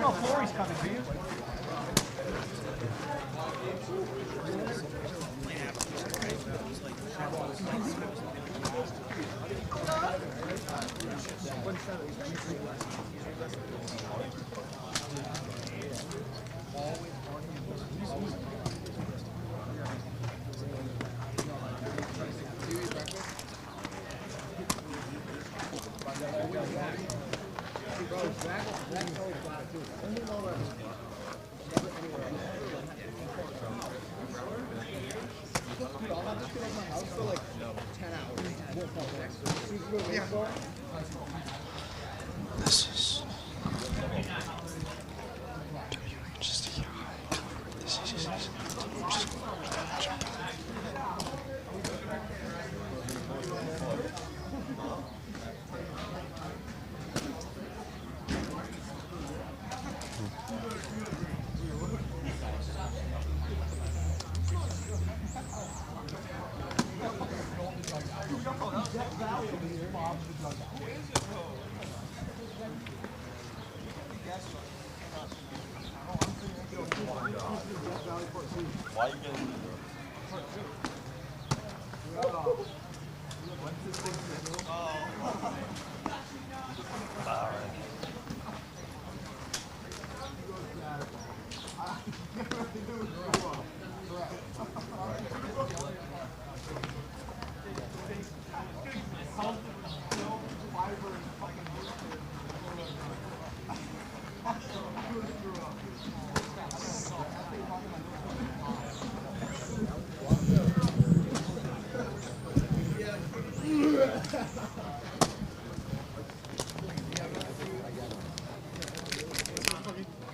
know if Lori's coming, do you? This is Why you getting?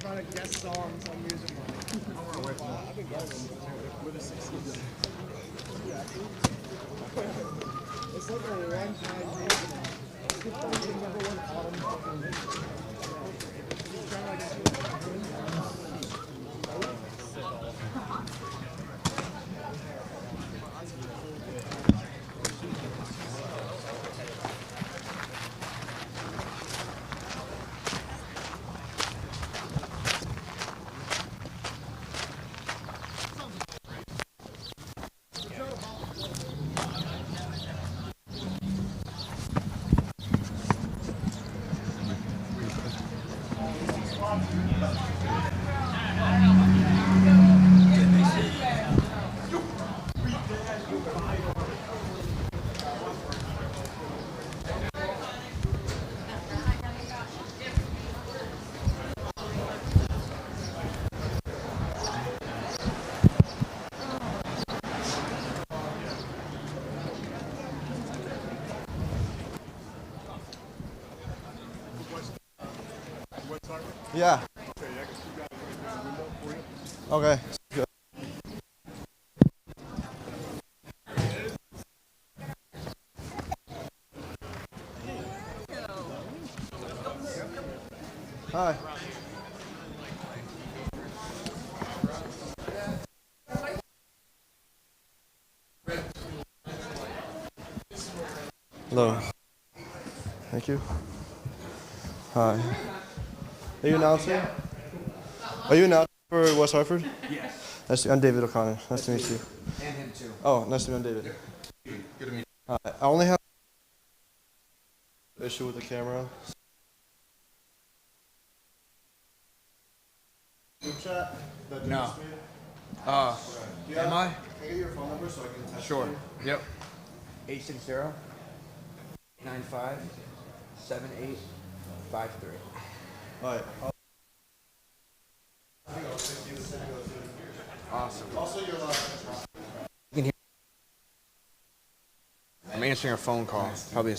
Trying to guess songs on music. I've been guessing with the CCC. It's like a one-time reason. It's the number one autumn fucking. yeah. Okay. Good. Hi. Hello. Thank you. Hi. Are you announcing? Are you announcing for West Hartford? Yes. I'm David O'Connor. Nice to meet you. And him too. Oh, nice to meet you, David. Good to meet I only have an issue with the camera. Group chat? That No. just made? Am I? Can I get your phone number so I can text Sure. you? Yep. 860-95-7853. Alright. Awesome. Also, your last. You can hear. I'm answering a phone call. Probably a.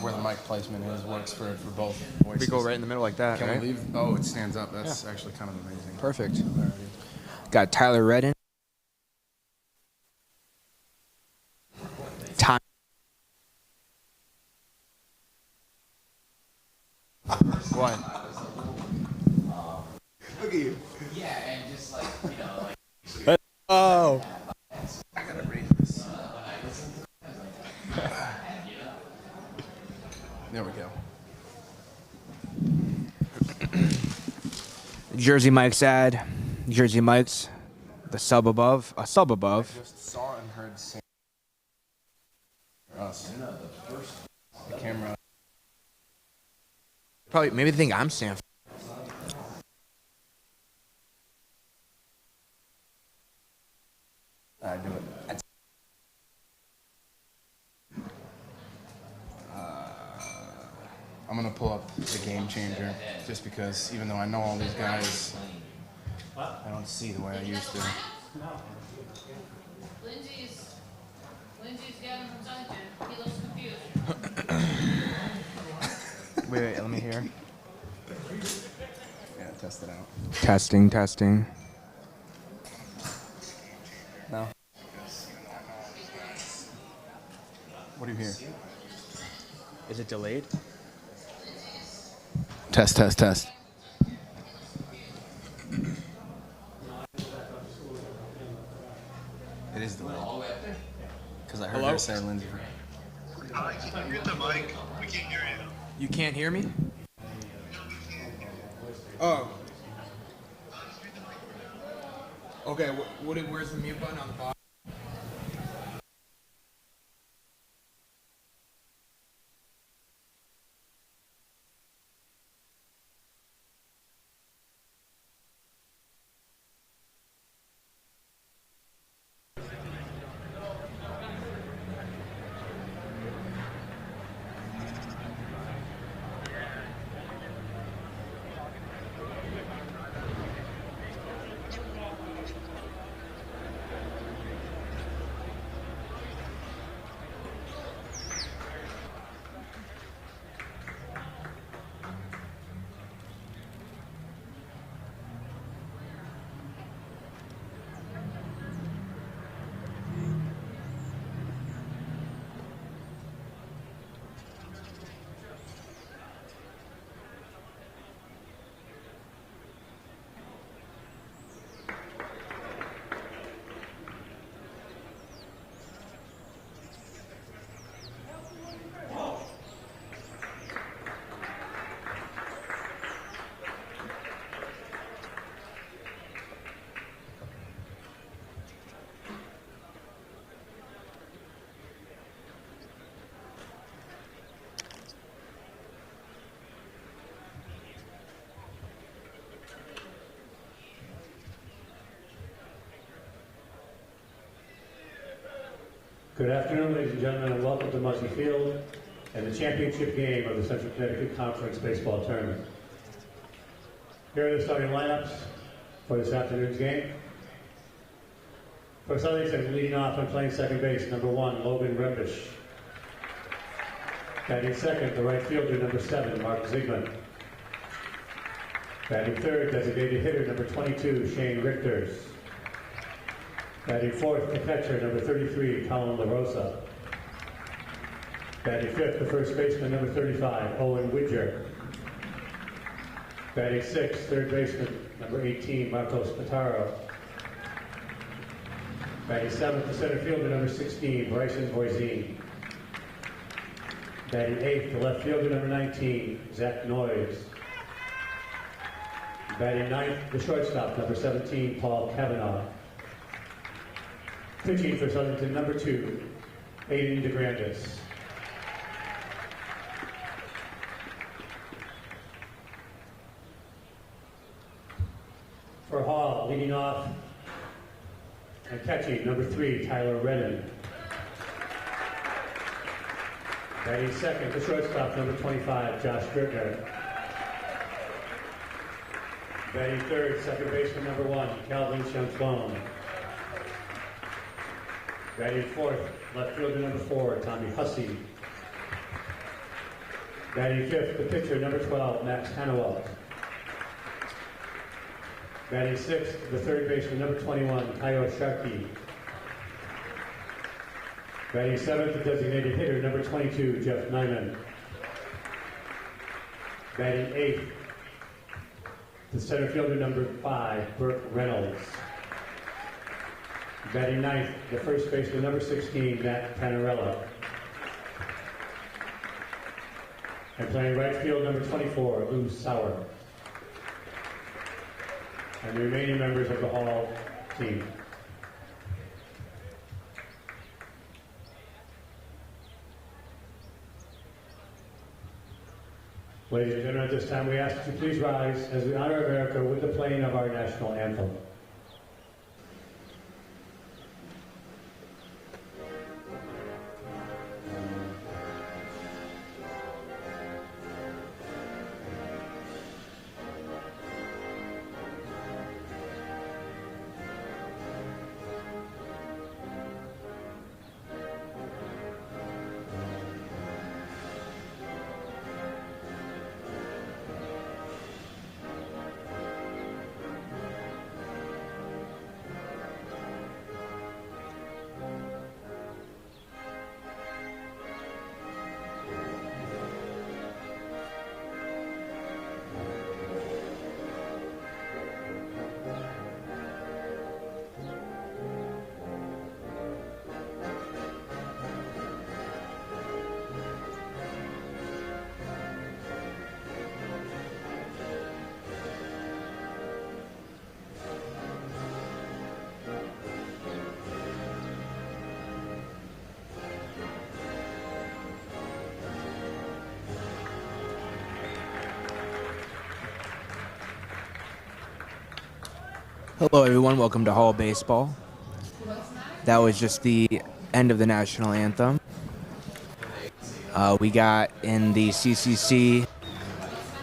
Where the mic placement is works for both voices. We go right in the middle like that, Can right? we leave? Oh, it stands up. That's actually kind of amazing. Perfect. Got Tyler Redden. Time. What? Look at you. Yeah, and just like, you know, like. Oh. Jersey Mike's ad. Jersey Mike's. The sub above. A sub above. Just saw and heard Sam. Us. The camera. Probably, maybe they think I'm Sam. I do it. I'm gonna pull up the game changer just because even though I know all these guys, I don't see the way I used to. Lindsay's Gavin from Southington. He looks confused. Wait, let me hear. Yeah, test it out. Testing. No. What do you hear? Is it delayed? Test. It is delayed. Because I heard Hello? her say Lindsay. Can you get the mic? We can't hear you. You can't hear me? Oh. Okay, where's the mute button on the bottom? Good afternoon, ladies and gentlemen, and welcome to Muzzy Field and the championship game of the Central Connecticut Conference Baseball Tournament. Here are the starting lineups for this afternoon's game. For Southington, leading off and playing second base, number 1, Logan Rembish. Batting second, the right fielder, number 7, Mark Ziegman. Batting third, designated hitter, number 22, Shane Richters. Batting fourth, the catcher, number 33, Colin LaRosa. Batting fifth, the first baseman, number 35, Owen Widger. Batting sixth, third baseman, number 18, Marcos Pataro. Batting seventh, the center fielder, number 16, Bryson Boisine. Batting eighth, the left fielder, number 19, Zach Noyes. Batting ninth, the shortstop, number 17, Paul Cavanaugh. Pitching for Southington, number 2, Aiden DeGrandis. For Hall, leading off and catching, number 3, Tyler Redden. Batting second, the shortstop, number 25, Josh Drittner. Batting third, second baseman, number 1, Calvin Champlon. Batting fourth, left fielder, number 4, Tommy Hussey. Batting fifth, the pitcher, number 12, Max Hanawalt. Batting sixth, the third baseman, number 21, Kyle Sharkey. Batting seventh, the designated hitter, number 22, Jeff Nyman. Batting eighth, the center fielder, number 5, Burke Reynolds. Batting ninth, the first baseman, number 16, Matt Panarella. And playing right field, number 24, Lou Sauer. and the remaining members of the Hall team. Ladies and gentlemen, at this time we ask that you please rise as we honor America with the playing of our national anthem. Hello, everyone. Welcome to Hall Baseball. That was just the end of the national anthem. We got in the CCC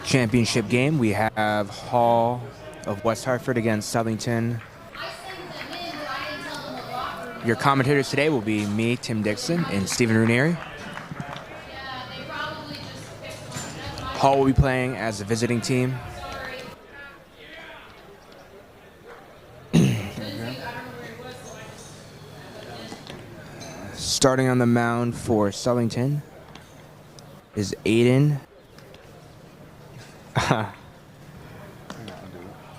championship game. We have Hall of West Hartford against Southington. Your commentators today will be me, Tim Dixon, and Stephen Ranieri. Hall will be playing as a visiting team. Starting on the mound for Southington is Aiden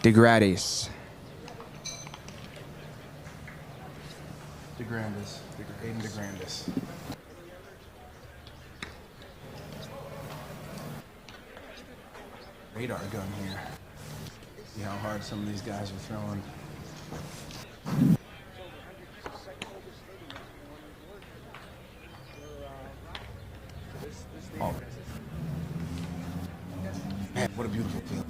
DeGradis. Aiden DeGrandis. Radar gun here. See how hard some of these guys are throwing. Oh. Man, what a beautiful field.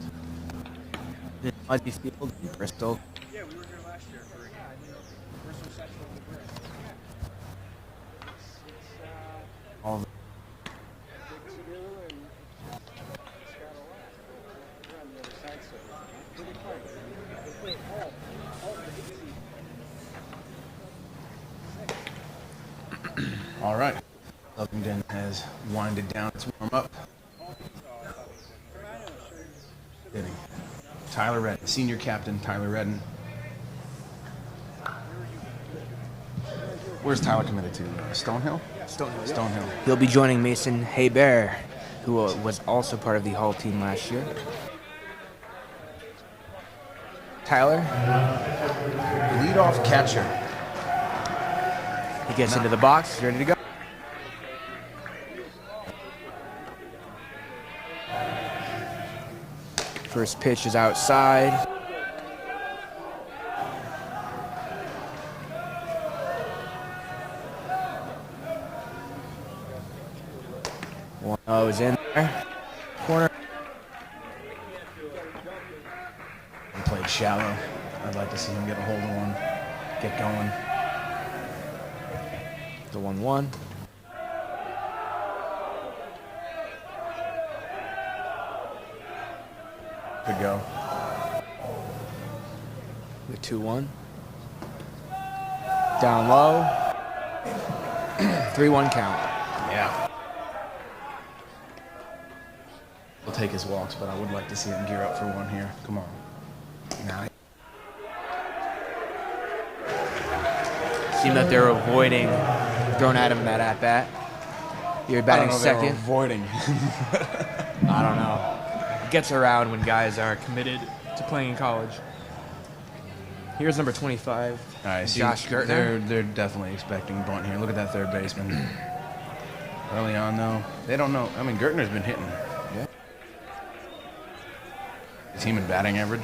Muzzy Field in Bristol. Yeah, we were here last year for first reception of the bridge. All the Big to do and it's got a lot. We're on the other side, so pretty fun. They play all the easy. All right. Lovington has winded down its warm-up. Hitting. Tyler Redden, senior captain Tyler Redden. Where's Tyler committed to? Stonehill? Stonehill. Stonehill. He'll be joining Mason Hebert, who was also part of the Hall team last year. Tyler, Leadoff catcher. he gets into the box, ready to go. First pitch is outside. One oh is in there. Corner. He played shallow. I'd like to see him get a hold of one, get going. The 1-1. Good go. The 2-1. Down low. 3-1 count. Yeah. He'll take his walks, but I would like to see him gear up for one here. Come on. Now, seemed that they're avoiding throwing at him that at bat. You're batting second. Avoiding. I don't know. It gets around when guys are committed to playing in college. Here's number 25, All right, Josh Gertner. They're definitely expecting bunt here. Look at that third baseman. Early on, though, they don't know. I mean, Gertner's been hitting. Yeah. Is he in batting average?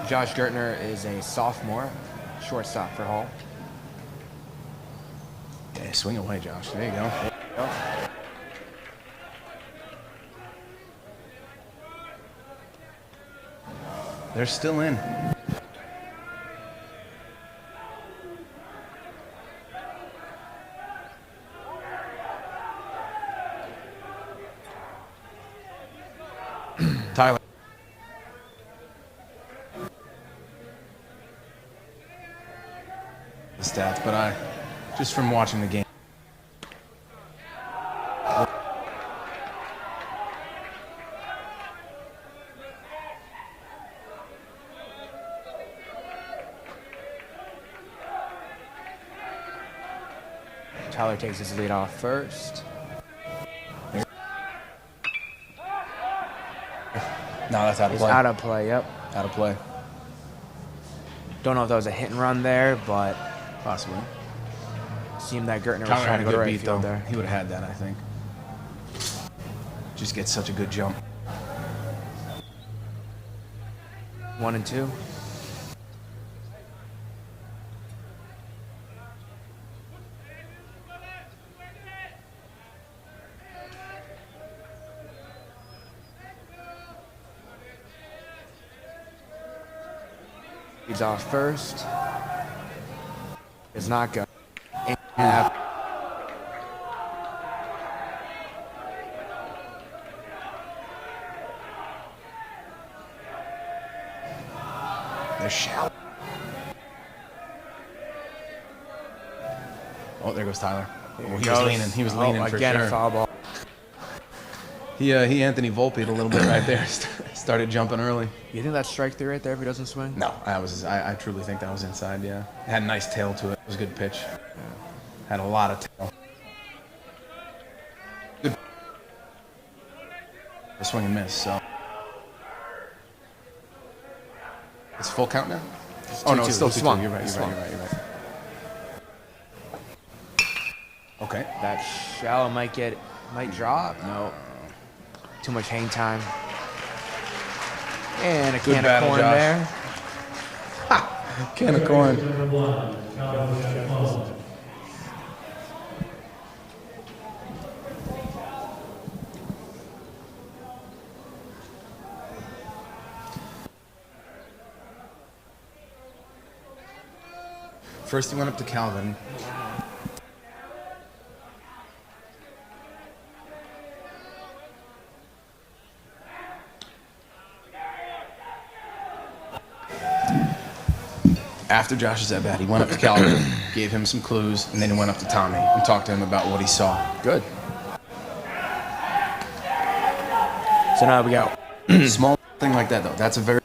Josh Gertner is a sophomore, shortstop for Hall. Yeah, swing away, Josh. There you go. They're still in. Tyler. The stats, but just from watching the game. Tyler takes his lead off first. No, that's out of He's play. out of play, yep. Out of play. Don't know if that was a hit and run there, but Possibly. seemed that Gertner was Tyler trying had to a go to good right beat, field though. there. He would have had that, I think. Just gets such a good jump. 1 and 2. He's off first. It's not good. And They're shallow. Oh, there goes Tyler. Oh, he was leaning. He was leaning for again, sure. a foul ball. He Anthony Volpe'd a little bit right there. Started jumping early. You think that's strike 3 right there if he doesn't swing? No, I truly think that was inside. Yeah, it had a nice tail to it. It was a good pitch. Had a lot of tail. Good. A swing and miss. So it's full count now. Oh no, 2-2. it's still He 2-2. swung. You're right. He You're right. swung. You're right. You're right. Okay. That shallow might drop. No. Too much hang time. And a Good can battle, of corn Josh. there. Can of corn. Number 1, Calvin. First he went up to Calvin. After Josh's at bat, he went up to Calvin, gave him some clues, and then he went up to Tommy and talked to him about what he saw. Good. So now we got Small thing like that, though. That's a very...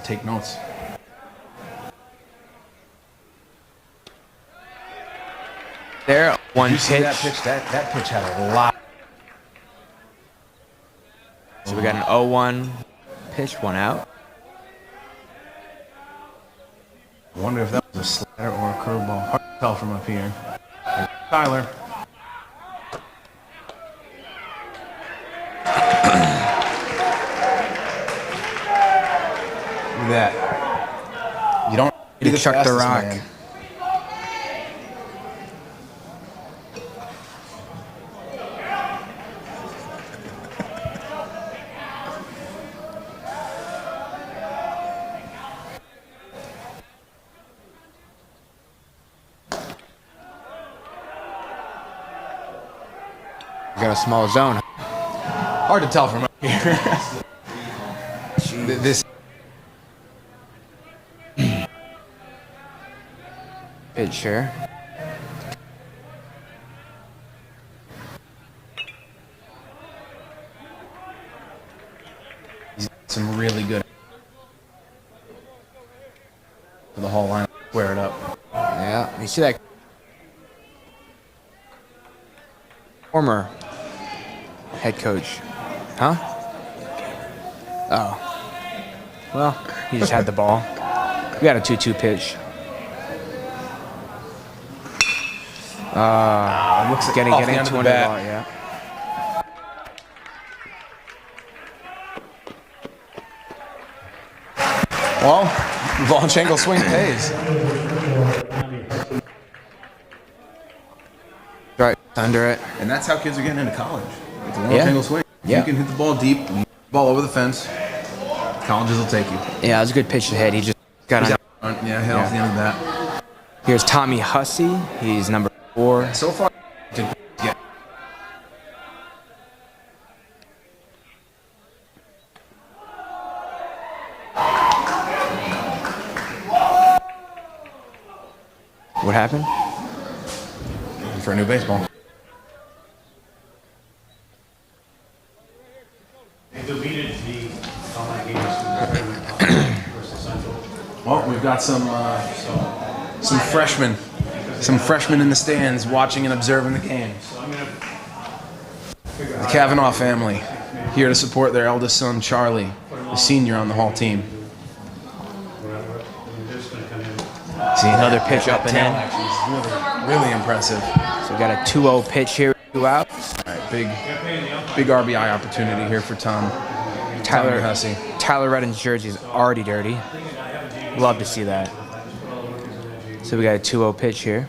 Take notes. there. One You pitch. see that pitch? That pitch had a lot. So we got an 0-1 pitch, 1 out. I wonder if that was a slider or a curveball. Hard to tell from up here. Tyler. Look at that. You don't He be chucked the fastest rock. man. We got a small zone. Hard to tell from up here. This Pitch here. he's got some really good for the Hall line. Square it up. Yeah, you see that? Former head coach. Huh? Oh. Well, he just had the ball. We got a 2-2 pitch. Looks Getting off the end into of one the of the bat. ball, yeah. Well, launch angle swing pays. Right under it. And that's how kids are getting into college. It's a launch Yeah. angle swing. Yeah. You can hit the ball deep, ball over the fence. Colleges will take you. Yeah, it was a good pitch to hit. He just got He's on. out front. Yeah, hit off the end of that. Here's Tommy Hussey. He's number 4. So far, did get. What happened? For a new baseball. They deleted the online games versus Central. Well, we've got some freshmen. Some freshmen in the stands watching and observing the game. The Kavanaugh family here to support their eldest son, Charlie, a senior on the Hall team. See another pitch up and Tail in. action is really impressive. So we got a 2-0 pitch here, 2 outs. All right, big RBI opportunity here for Tommy Hussey. Tyler Redden's jersey is already dirty. Love to see that. So we got a 2-0 pitch here.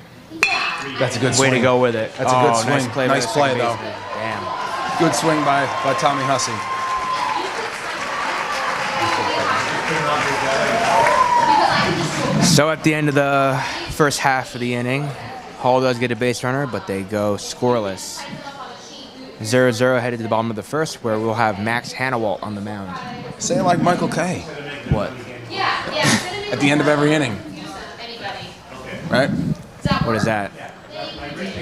That's a good Way swing. to go with it. That's a good swing. Nice play, Nice play, though. Damn. Good swing by Tommy Hussey. So at the end of the first half of the inning, Hall does get a base runner, but they go scoreless. 0-0 headed to the bottom of the first, where we'll have Max Hannawalt on the mound. Say it like Michael Kay. What? At the end of every inning. Right? What is that?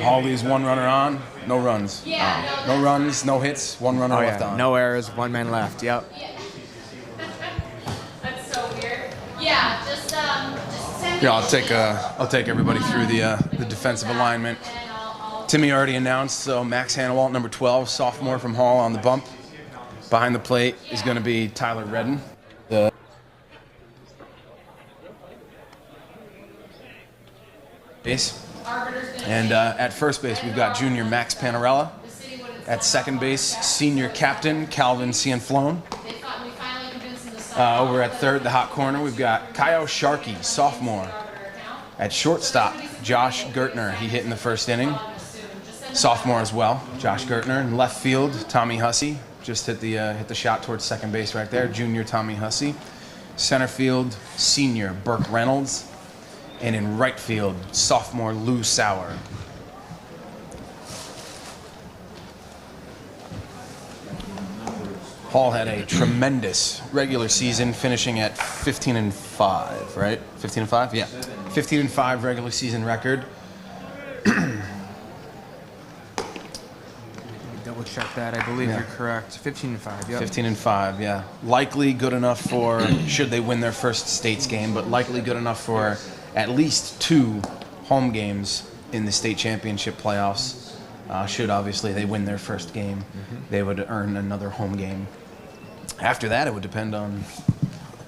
Hall leaves one runner on, no runs. No runs, no hits, one runner Oh left yeah, on. no errors, 1 man left. Yep. That's so weird. Yeah, just send Here, I'll take everybody through the defensive alignment. Timmy already announced, so Max Hannawalt, number 12, sophomore from Hall on the bump. Behind the plate is going to be Tyler Redden. The base. And at first base, we've got junior Max Panarella. At second base, senior captain Calvin Cianflone. Over at third, the hot corner, we've got Kyle Sharkey, sophomore. At shortstop, Josh Gertner. He hit in the first inning. Sophomore as well, Josh Gertner. In left field, Tommy Hussey. Just hit the shot towards second base right there. Junior Tommy Hussey. Center field, senior Burke Reynolds. And in right field, sophomore Lou Sauer. Hall had a tremendous regular season, finishing at 15-5, right? 15-5, yeah. 15-5 regular season record. Double check that. I believe you're correct. 15-5. Yep. 15-5, yeah. Likely good enough for, should they win their first states game, but likely good enough for at least 2 home games in the state championship playoffs. Should obviously they win their first game, they would earn another home game. After that, it would depend on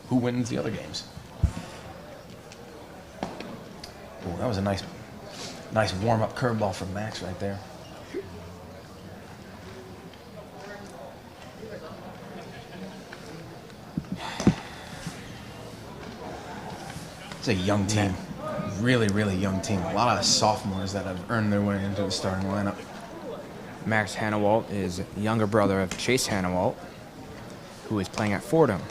who wins the other games. Oh, that was a nice warm-up curveball from Max right there. It's a young team. Really, really young team. A lot of sophomores that have earned their way into the starting lineup. Max Hannawalt is younger brother of Chase Hannawalt, who is playing at Fordham.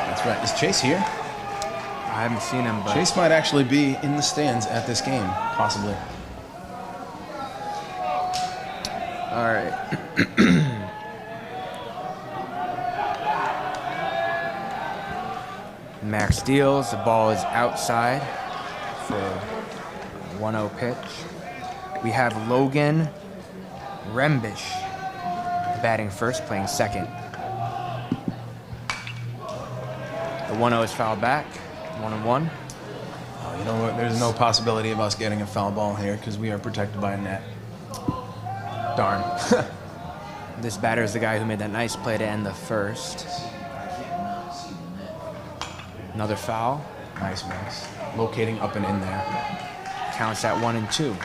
That's right. Is Chase here? I haven't seen him, but Chase might actually be in the stands at this game, possibly. all right. Max deals. The ball is outside for a 1-0 pitch. We have Logan Rembish batting first, playing second. The 1-0 is fouled back. 1-1. Oh, you know what? There's no possibility of us getting a foul ball here because we are protected by a net. Darn. This batter is the guy who made that nice play to end the first. Another foul. Nice, Max. Locating up and in there. Counts at 1-2.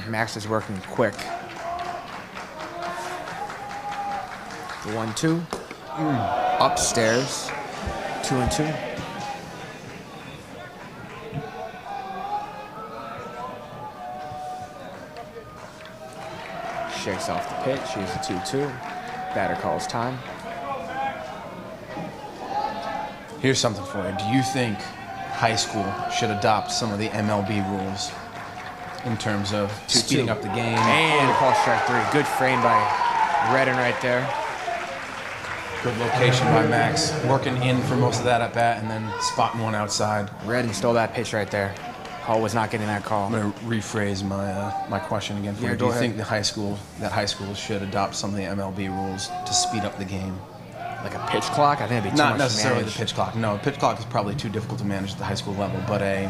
Max is working quick. The 1-2. Upstairs. 2-2. Shakes off the pitch. Here's a 2-2. Batter calls time. Here's something for you. Do you think high school should adopt some of the MLB rules in terms of 2-2. speeding up the game? And a call strike 3. Good frame by Redden right there. Good location by Max. Working in for most of that at bat and then spotting one outside. Redden stole that pitch right there. Hall was not getting that call. I'm going to rephrase my question again for Yeah, you. Do go you ahead. think high schools should adopt some of the MLB rules to speed up the game? Like a pitch clock? I think it'd be too Not much necessarily to the manage. pitch clock. No, pitch clock is probably too difficult to manage at the high school level, but a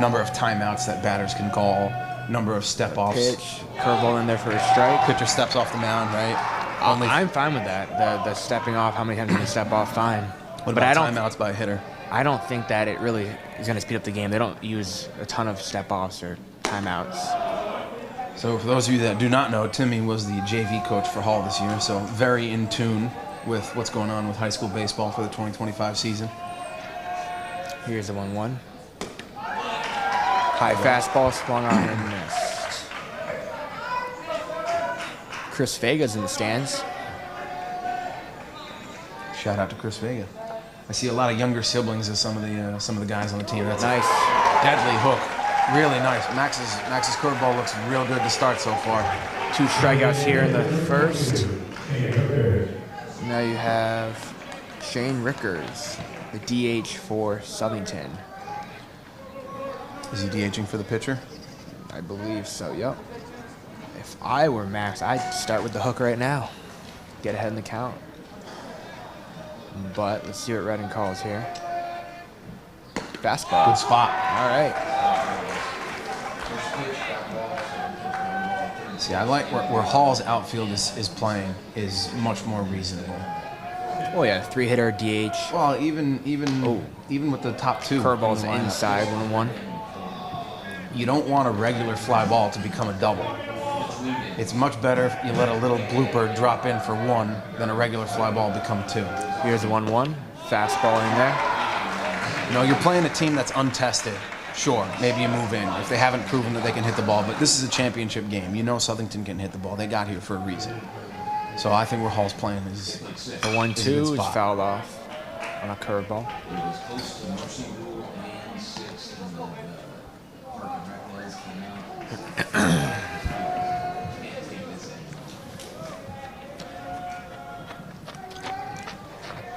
number of timeouts that batters can call, number of step-offs. Pitch, curveball in there for a strike. Pitcher steps off the mound, right? I'm fine with that. The stepping off, how many times you can step off, fine. What But I about don't, timeouts by a hitter? I don't think that it really is going to speed up the game. They don't use a ton of step-offs or timeouts. So for those of you that do not know, Timmy was the JV coach for Hall this year, so very in tune with what's going on with high school baseball for the 2025 season. Here's the 1-1. High fastball swung on and missed. Chris Vega's in the stands. Shout out to Chris Vega. I see a lot of younger siblings as some of the guys on the team. That's Nice. a deadly hook. Really nice. Max's curveball looks real good to start so far. 2 strikeouts here in the first. Now you have Shane Rickers, the DH for Southington. Is he DHing for the pitcher? I believe so, yep. If I were Max, I'd start with the hook right now. Get ahead in the count. But let's see what Redden calls here. Fastball. Good spot. All right. See, I like where Hall's outfield is playing is much more reasonable. Oh yeah, 3-hitter, DH. Well, even with the top 2 Curveball's in the lineup, inside, 1-1. you don't want a regular fly ball to become a double. It's much better if you let a little blooper drop in for 1 than a regular fly ball become 2. Here's a 1-1. Fastball in there. You know, you're playing a team that's untested. Sure, maybe you move in if they haven't proven that they can hit the ball, but this is a championship game. You know Southington can hit the ball. They got here for a reason. So I think where Hall's playing is The 1-2 is fouled off on a curveball.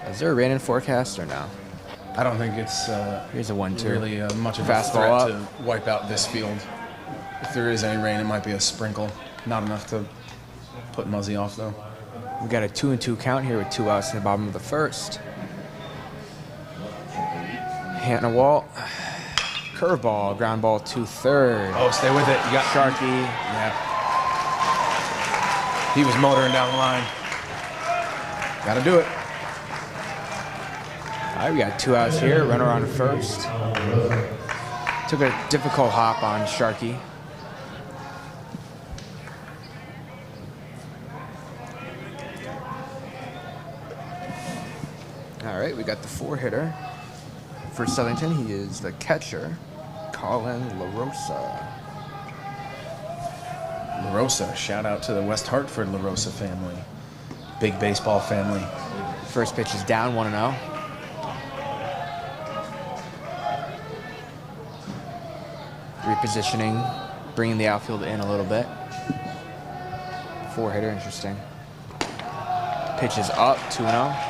Is there a rain in forecast or no? I don't think it's Here's a 1-2. really much of a Fastball threat to wipe out this field. If there is any rain, it might be a sprinkle. Not enough to put Muzzy off, though. We got a 2-2 count here with 2 outs in the bottom of the first. Hannah Walt. Curveball, ground ball to third. Oh, stay with it. You got Sharkey. Yeah. He was motoring down the line. Got to do it. All right, we got 2 outs here. Runner on first. Took a difficult hop on Sharkey. All right, we got the 4-hitter. For Southington, he is the catcher, Colin LaRosa. LaRosa, shout out to the West Hartford LaRosa family. Big baseball family. First pitch is down, 1-0. Repositioning, bringing the outfield in a little bit. 4-hitter, interesting. Pitch is up, 2-0.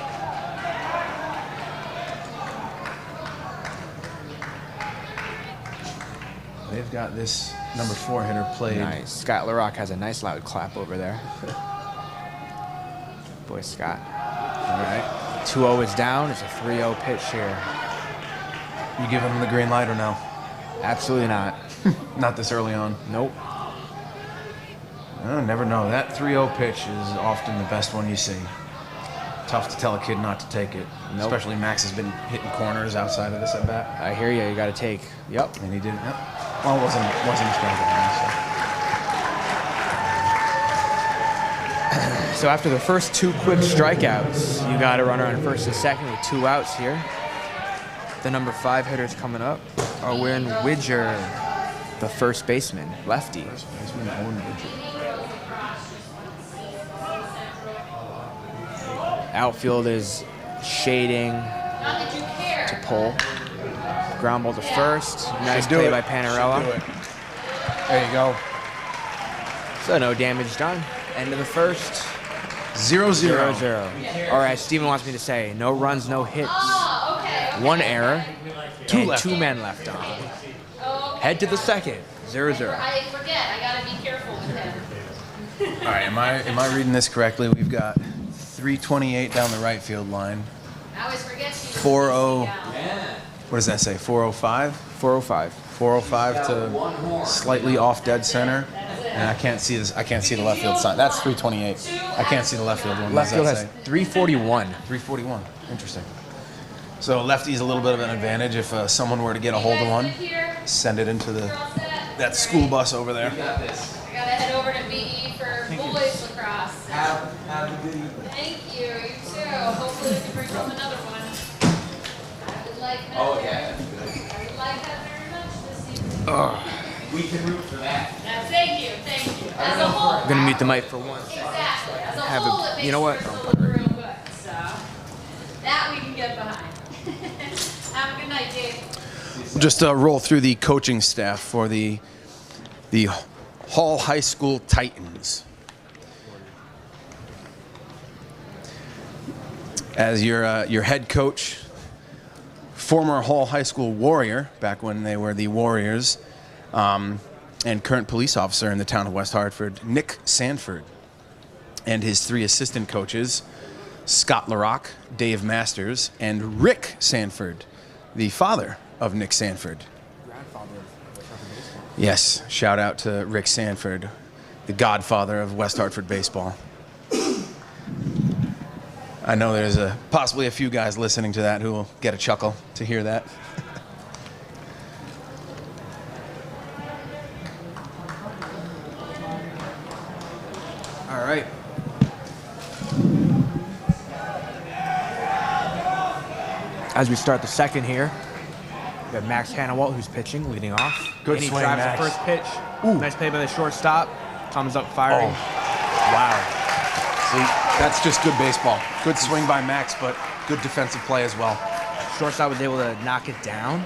They've got this number 4 hitter played. Nice. Scott LaRock has a nice loud clap over there. Boy, Scott. All right. 2-0 is down. It's a 3-0 pitch here. You give him the green light or no? Absolutely not. Not this early on. Nope. I never know. That 3-0 pitch is often the best one you see. Tough to tell a kid not to take it. Nope. Especially Max has been hitting corners outside of this at bat. I hear you. You got to take. Yep. And he did. Yep. Well, it wasn't a strike at all, So after the first 2 quick strikeouts, you got a runner on first and second with 2 outs here. The number 5 hitters coming up are Owen Widger, the first baseman, lefty. Outfield is shading to pull. Ground ball to first. Nice play by Panarella. There you go. So no damage done. End of the first. 0-0. 0-0. Or as Steven wants me to say, no runs, no hits. 1 error. And 2 men left on. Head to the second. 0-0. I forget. I gotta be careful with him. All right, am I reading this correctly? We've got 328 down the right field line. I always forget. 40. What does that say? 405. 405. 405 to slightly off dead center. And I can't see this. I can't see the left field sign. That's 328. I can't see the left field one. Left field has say? 341. 341. Interesting. So lefty's a little bit of an advantage if someone were to get a hold of one. Send it into that school bus over there. I gotta head over to BE for boys lacrosse. Have a good evening. Thank you. You too. Hopefully we can bring home another one. I would like that. Oh, yeah. I would like that very much this season. We can root for that. Thank you. Thank you. As a whole. I'm gonna mute the mic for 1 second. Exactly. As a Have a- whole, it makes you know what? Bristol look real good. So that we can get behind. Have a good night, Dave. Just roll through the coaching staff for the Hall High School Titans. As your head coach, former Hall High School Warrior, back when they were the Warriors, and current police officer in the town of West Hartford, Nick Sanford, and his 3 assistant coaches, Scott LaRock, Dave Masters, and Rick Sanford, the father of Nick Sanford. Yes, shout out to Rick Sanford, the godfather of West Hartford baseball. I know there's possibly a few guys listening to that who will get a chuckle to hear that. All right. As we start the second here, we have Max Hannawalt, who's pitching, leading off. Good and he swing, drives Max. the first pitch. Ooh. Nice play by the shortstop. Comes up firing. Wow. See, that's just good baseball. Good swing by Max, but good defensive play as well. Shortstop was able to knock it down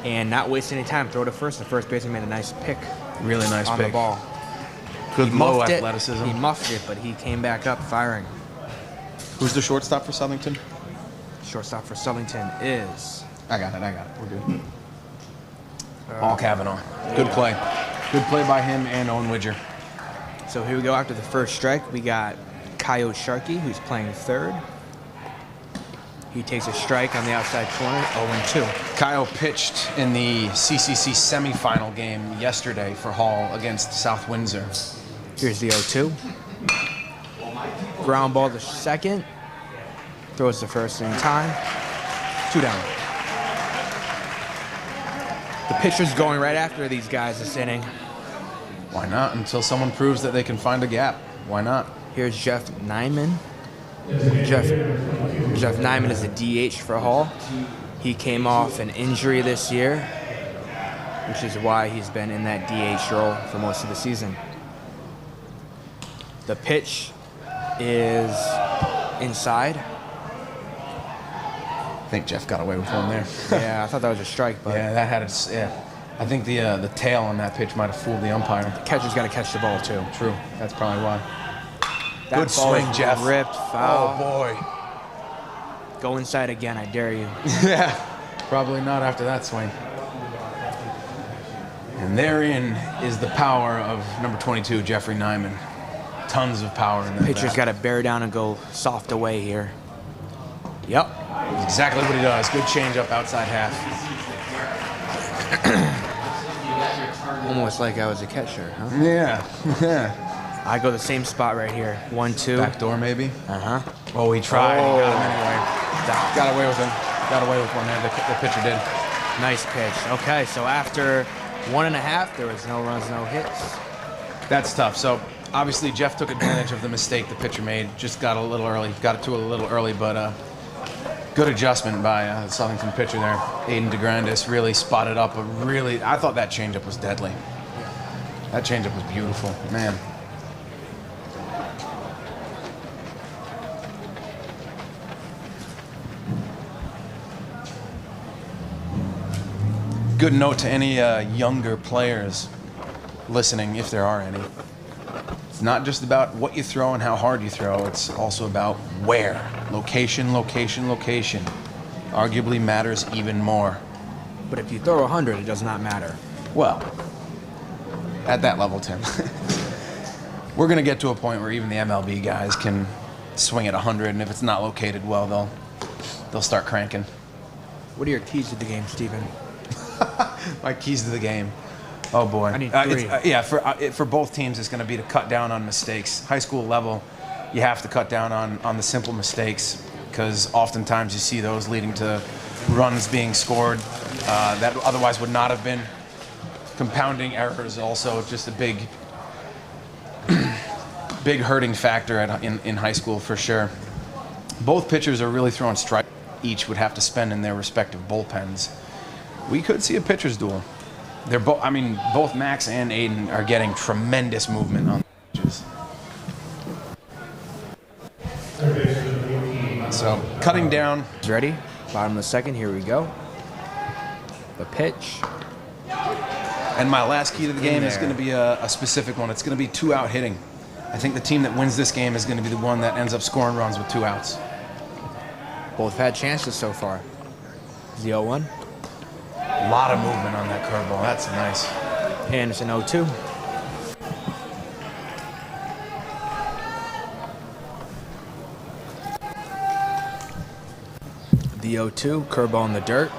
and not waste any time. Throw to first. The first baseman made a nice pick. Really nice on pick. the ball. Good He low muffed it. athleticism. He muffed it, but he came back up firing. Who's the shortstop for Southington? Shortstop for Southington is I got it. We're good. Paul Kavanaugh. Good play. Good play by him and Owen Widger. So here we go. After the first strike, we got Coyote Sharkey, who's playing third. He takes a strike on the outside corner, 0-2. Kyle pitched in the CCC semifinal game yesterday for Hall against South Windsor. Here's the 0-2. Ground ball to second. Throws to first in time. 2 down. The pitcher's going right after these guys this inning. Why not? Until someone proves that they can find a gap. Why not? Here's Jeff Nyman. Jeff Nyman is a DH for Hall. He came off an injury this year, which is why he's been in that DH role for most of the season. The pitch is inside. I think Jeff got away with one there. Yeah, I thought that was a strike, but Yeah, that had its. Yeah, I think the tail on that pitch might have fooled the umpire. the catcher's got to catch the ball too. True. That's probably why. That Good ball swing, is Jeff. Ripped, foul. Oh boy. Go inside again, I dare you. Yeah. Probably not after that swing. And therein is the power of number 22, Jeffrey Nyman. Tons of power in that. Pitcher's got to bear down and go soft away here. Yep. Exactly what he does. Good changeup outside half. Almost like I was a catcher, huh? Yeah. Yeah. I go the same spot right here. 1-2. Back door maybe. Uh-huh. Oh, he tried. Oh. He got him anyway. Got away with him. Got away with one there. The pitcher did. Nice pitch. Okay, so after 1.5, there was no runs, no hits. That's tough. So Obviously, Jeff took advantage of the mistake the pitcher made. Just got it to a little early, but good adjustment by the Southington pitcher there. Aiden DeGrandis really spotted up I thought that changeup was deadly. That changeup was beautiful, man. Good note to any younger players listening, if there are any. It's not just about what you throw and how hard you throw. It's also about where. Location, location, location. Arguably matters even more. But if you throw 100, it does not matter. Well, at that level, Tim. We're going to get to a point where even the MLB guys can swing at 100, and if it's not located well, they'll start cranking. What are your keys to the game, Steven? My keys to the game. Oh boy. I need 3. For both teams, it's going to be to cut down on mistakes. High school level, you have to cut down on the simple mistakes, because oftentimes you see those leading to runs being scored that otherwise would not have been. Compounding errors also just a big hurting factor in high school for sure. Both pitchers are really throwing strikes. Each would have to spend in their respective bullpens. We could see a pitcher's duel. They're both Max and Aiden are getting tremendous movement on the pitches. So cutting down. Ready? Bottom of the second. Here we go. The pitch. And my last key to the game is going to be a specific one. It's going to be 2-out hitting. I think the team that wins this game is going to be the one that ends up scoring runs with 2 outs. Both had chances so far. The 0-1. A lot of movement on that curveball. That's nice. And it's an 0-2. The 0-2, curveball in the dirt.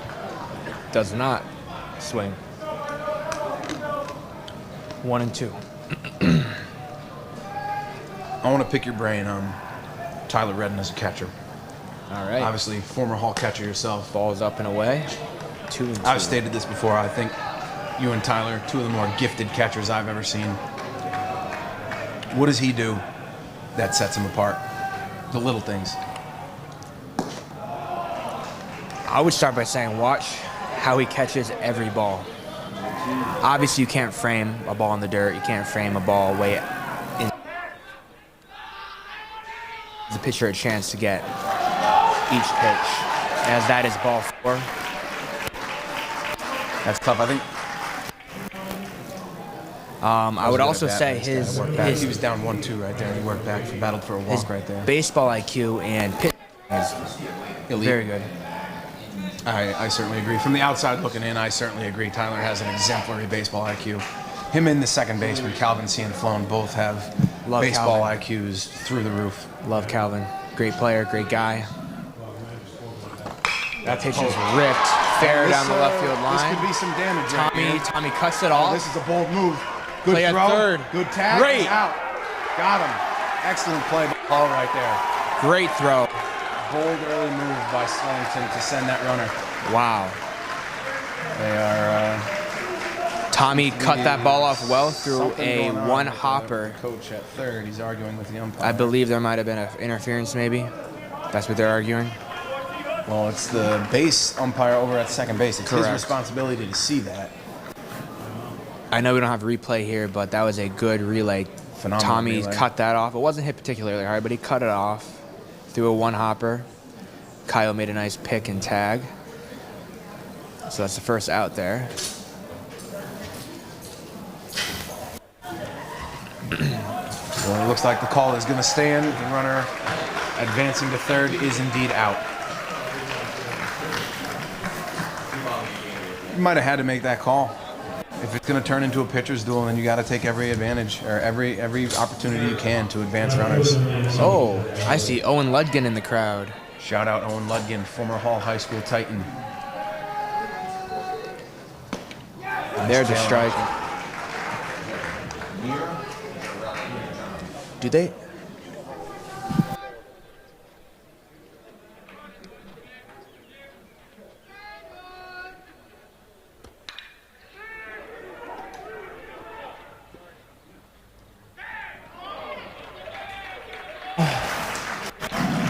Does not swing. 1 and 2. I want to pick your brain on Tyler Redden as a catcher. All right. Obviously, former Hall catcher yourself. Ball's up and away. 2 and 2. I've stated this before. I think you and Tyler, 2 of the more gifted catchers I've ever seen. What does he do that sets him apart? The little things. I would start by saying watch how he catches every ball. Obviously, you can't frame a ball in the dirt. You can't frame a ball way in. The pitcher a chance to get each pitch, as that is ball 4. That's tough. I think. I would also say he was down 1-2 right there, and he worked back, battled for a walk right there. Baseball IQ and pitch is elite. Very good. I certainly agree. From the outside looking in, I certainly agree. Tyler has an exemplary baseball IQ. Him and the second baseman, Calvin Cianflone, both have baseball IQs through the roof. Love Calvin. Great player, great guy. That pitch is ripped fair down the left field line. This could be some damage. Tommy cuts it off. This is a bold move. Good Play throw. at third. Good tag. Great. Out. Got him. Excellent play ball right there. Great throw. Bold early move by Southington to send that runner. Wow. They are. Tommy cut that ball off well through a one hopper. Coach at third. He's arguing with the umpire. I believe there might have been an interference, maybe. That's what they're arguing. Well, it's the base umpire over at second base. It's Correct. his responsibility to see that. I know we don't have replay here, but that was a good relay. Phenomenal Tommy relay. cut that off. It wasn't hit particularly hard, but he cut it off through a one hopper. Kyle made a nice pick and tag. So that's the first out there. Well, it looks like the call is going to stand. The runner advancing to third is indeed out. You might have had to make that call. If it's going to turn into a pitcher's duel, then you got to take every advantage or every opportunity you can to advance runners. Oh, I see Owen Ludgen in the crowd. Shout out Owen Ludgen, former Hall High School Titan. There's a strike. Do they?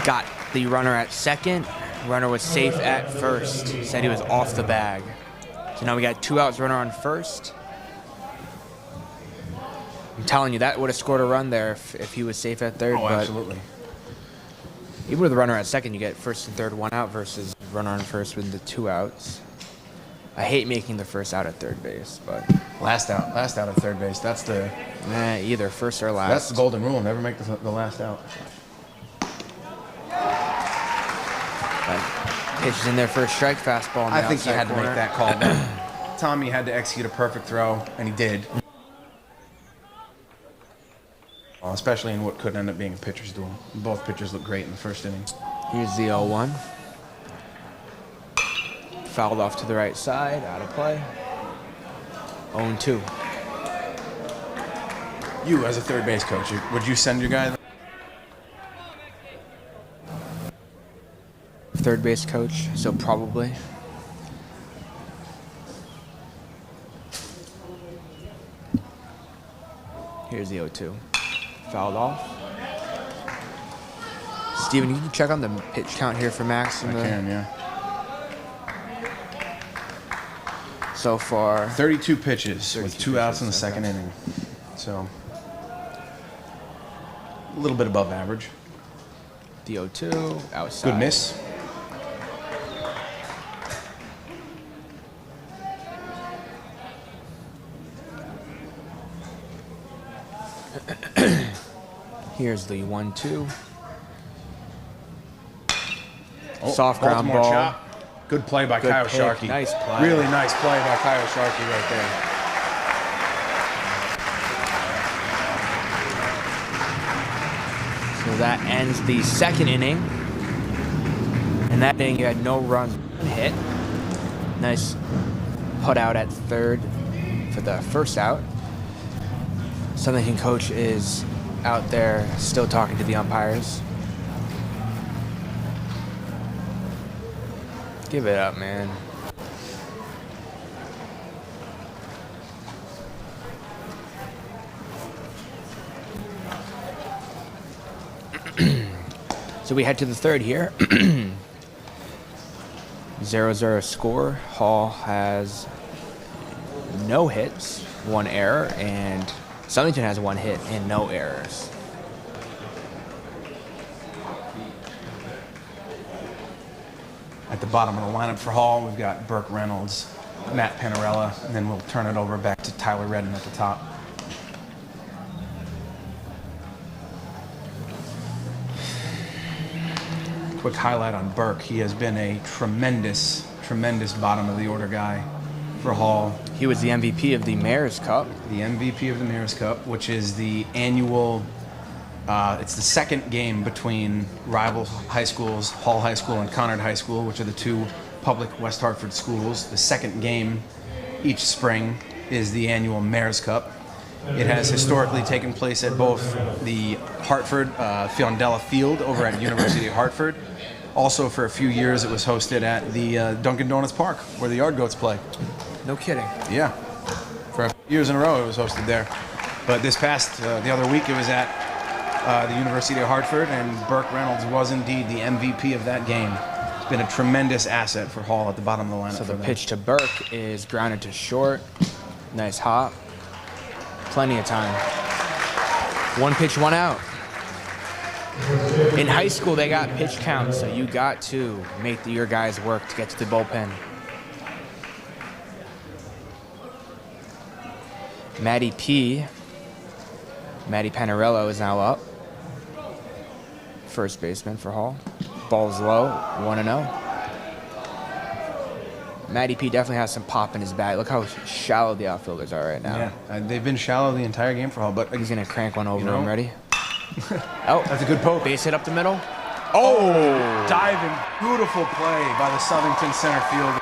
got the runner at second. Runner was safe at first. Said he was off the bag. So now we got 2 outs, runner on first. I'm telling you, that would have scored a run there if he was safe at third. Oh, absolutely. Even with the runner at second, you get first and third 1 out versus runner on first with the 2 outs. I hate making the first out at third base, but Last out at third base. That's the either first or last. That's the golden rule. Never make the last out. Pitch is in there for a strike, fastball. I think he had to make that call. Tommy had to execute a perfect throw, and he did. Well, especially in what could end up being a pitcher's duel. Both pitchers look great in the first inning. Here's the 0-1. Fouled off to the right side, out of play. 0-2. You, as a third base coach, would you send your guy? Third base coach, so probably. Here's the 0-2. Fouled off. Steven, you can check on the pitch count here for Max. I can, yeah. So far, 32 pitches with 2 outs in the okay. second inning. So, a little bit above average. the 0-2, outside. Good miss. Here's the 1-2. Soft ground Baltimore ball. chop. Good play by Good Kyle pick. Sharkey. Nice play. Really nice play by Kyle Sharkey right there. So that ends the second inning. In that inning, you had no runs, one hit. Nice put out at third for the first out. Southington coach is out there still talking to the umpires. Give it up, man. So we head to the third here. 0-0 score. Hall has no hits, 1 error, and Southington has 1 hit and no errors. At the bottom of the lineup for Hall, we've got Burke Reynolds, Matt Panarella, and then we'll turn it over back to Tyler Redden at the top. Quick highlight on Burke. He has been a tremendous, tremendous bottom of the order guy for Hall. He was the MVP of the Mayor's Cup. The MVP of the Mayor's Cup, which is the annual, it's the second game between rival high schools, Hall High School and Conard High School, which are the 2 public West Hartford schools. The second game each spring is the annual Mayor's Cup. It has historically taken place at both the Hartford Fiondella Field over at University of Hartford. Also, for a few years, it was hosted at the Dunkin' Donuts Park, where the Yard Goats play. No kidding. Yeah, for a few years in a row, it was hosted there. But this past, the other week, it was at the University of Hartford, and Burke Reynolds was indeed the MVP of that game. It's been a tremendous asset for Hall at the bottom of the lineup. So the pitch to Burke is grounded to short. Nice hop. Plenty of time. 1 pitch, 1 out. In high school, they got pitch counts, so you got to make your guys work to get to the bullpen. Matty Panarello is now up. First baseman for Hall. Ball's low, 1-0. Matty P definitely has some pop in his bag. Look how shallow the outfielders are right now. Yeah, they've been shallow the entire game for Hall, but He's gonna crank one over You know? him. Ready? Oh, that's a good poke. base hit up the middle. Oh, diving, beautiful play by the Southington center fielder.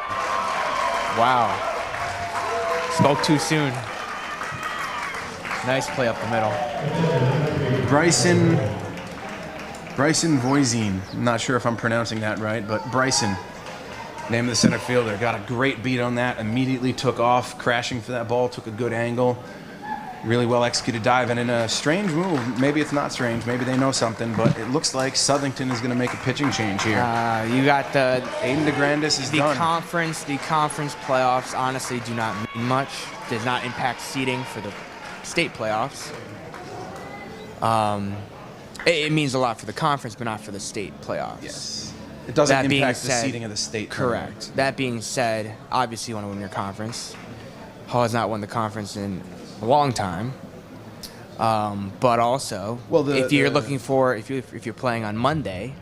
Wow. Spoke too soon. Nice play up the middle. Bryson Voisine. I'm not sure if I'm pronouncing that right, but Bryson, name of the center fielder, got a great beat on that. Immediately took off, crashing for that ball, took a good angle. Really well executed dive, and in a strange move, maybe it's not strange, maybe they know something, but it looks like Southington is going to make a pitching change here. You got the Aiden DeGrandis is the done. The conference playoffs honestly do not mean much. Does not impact seeding for the state playoffs. It means a lot for the conference, but not for the state playoffs. Yes. It doesn't That being impact the said- seeding of the state. Correct. That being said, obviously you want to win your conference. Hall has not won the conference in a long time. But also, Well, if you're playing on Monday,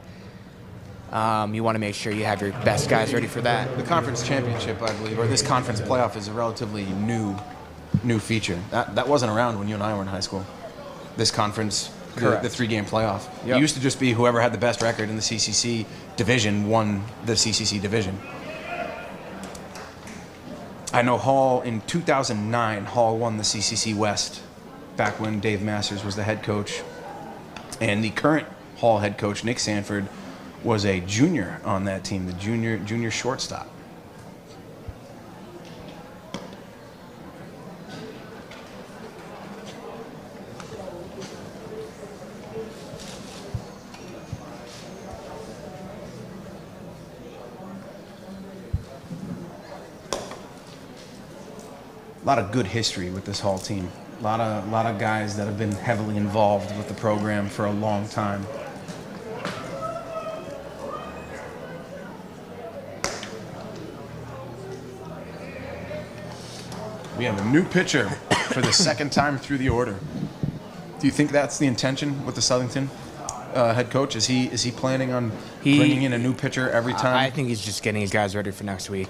you want to make sure you have your best guys ready for that. The conference championship, I believe, or this conference playoff is a relatively new feature. That wasn't around when you and I were in high school. This conference, Correct. the 3-game playoff. Yep. It used to just be whoever had the best record in the CCC division won the CCC division. I know Hall, in 2009, Hall won the CCC West back when Dave Masters was the head coach. And the current Hall head coach, Nick Sanford, was a junior on that team, the junior shortstop. A lot of good history with this Hall team. A lot of guys that have been heavily involved with the program for a long time. We have a new pitcher for the second time through the order. Do you think that's the intention with the Southington head coach? Is he planning on bringing in a new pitcher every time? I think he's just getting his guys ready for next week.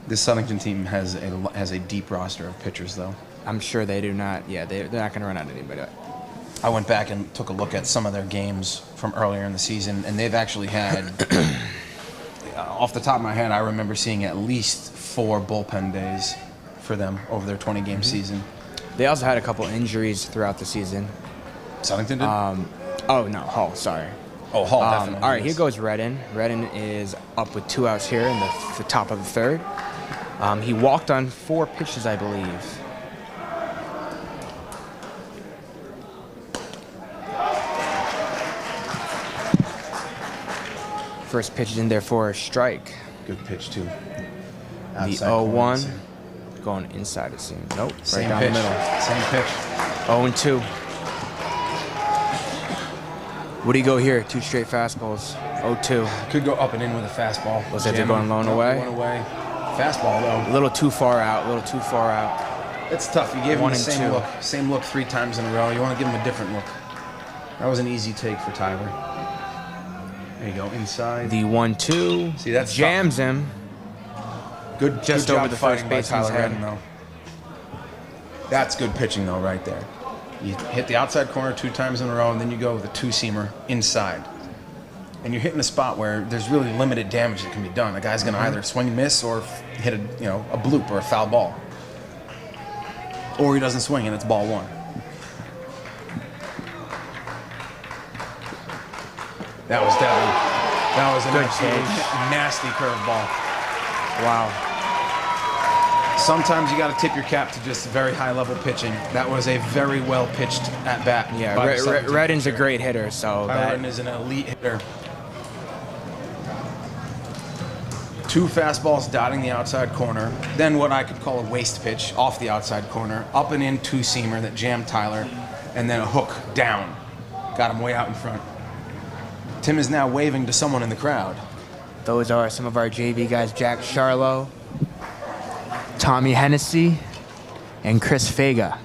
This Southington team has a deep roster of pitchers, though. I'm sure they do not. Yeah, they're not going to run out of anybody. I went back and took a look at some of their games from earlier in the season, and they've actually had, off the top of my head, I remember seeing at least 4 bullpen days for them over their 20-game season. They also had a couple injuries throughout the season. Southington did? Oh, no, Hall, sorry. Oh, Hall definitely. All right, yes. here goes Redden. Redden is up with 2 outs here in the top of the third. He walked on 4 pitches, I believe. First pitch is in there for a strike. Good pitch, too. The Outside 0-1 corner. going inside it seems. Nope, Same right down pitch. the middle. Same pitch. 0-2. What do you go here? 2 straight fastballs. 0-2. Could go up and in with a fastball. Was that they're Jam going him. low and No, away? One away. Fastball, though. A little too far out. It's tough. You gave him 1 the and same 2. look. Same look 3 times in a row. You want to give him a different look. That was an easy take for Tyler. There you go. Inside. The 1-2. See, that's jams him. Good, Just good job over the fighting first by baseman's Tyler head. Redden, though. That's good pitching, though, right there. You hit the outside corner 2 times in a row, and then you go with a 2-seamer inside. And you're hitting a spot where there's really limited damage that can be done. A guy's going to either swing and miss or hit a bloop or a foul ball. Or he doesn't swing and it's ball 1. That was deadly. That was an Good absolute pitch. nasty curveball. Wow. Sometimes you got to tip your cap to just very high-level pitching. That was a very well-pitched at-bat. Yeah, by the Southington Redden's a pitcher. great hitter, so Tyler Redden is an elite hitter. 2 fastballs dotting the outside corner. Then what I could call a waste pitch off the outside corner. Up and in 2-seamer that jammed Tyler. And then a hook down. Got him way out in front. Tim is now waving to someone in the crowd. those are some of our JV guys: Jack Charlo, Tommy Hennessy, and Chris Fega.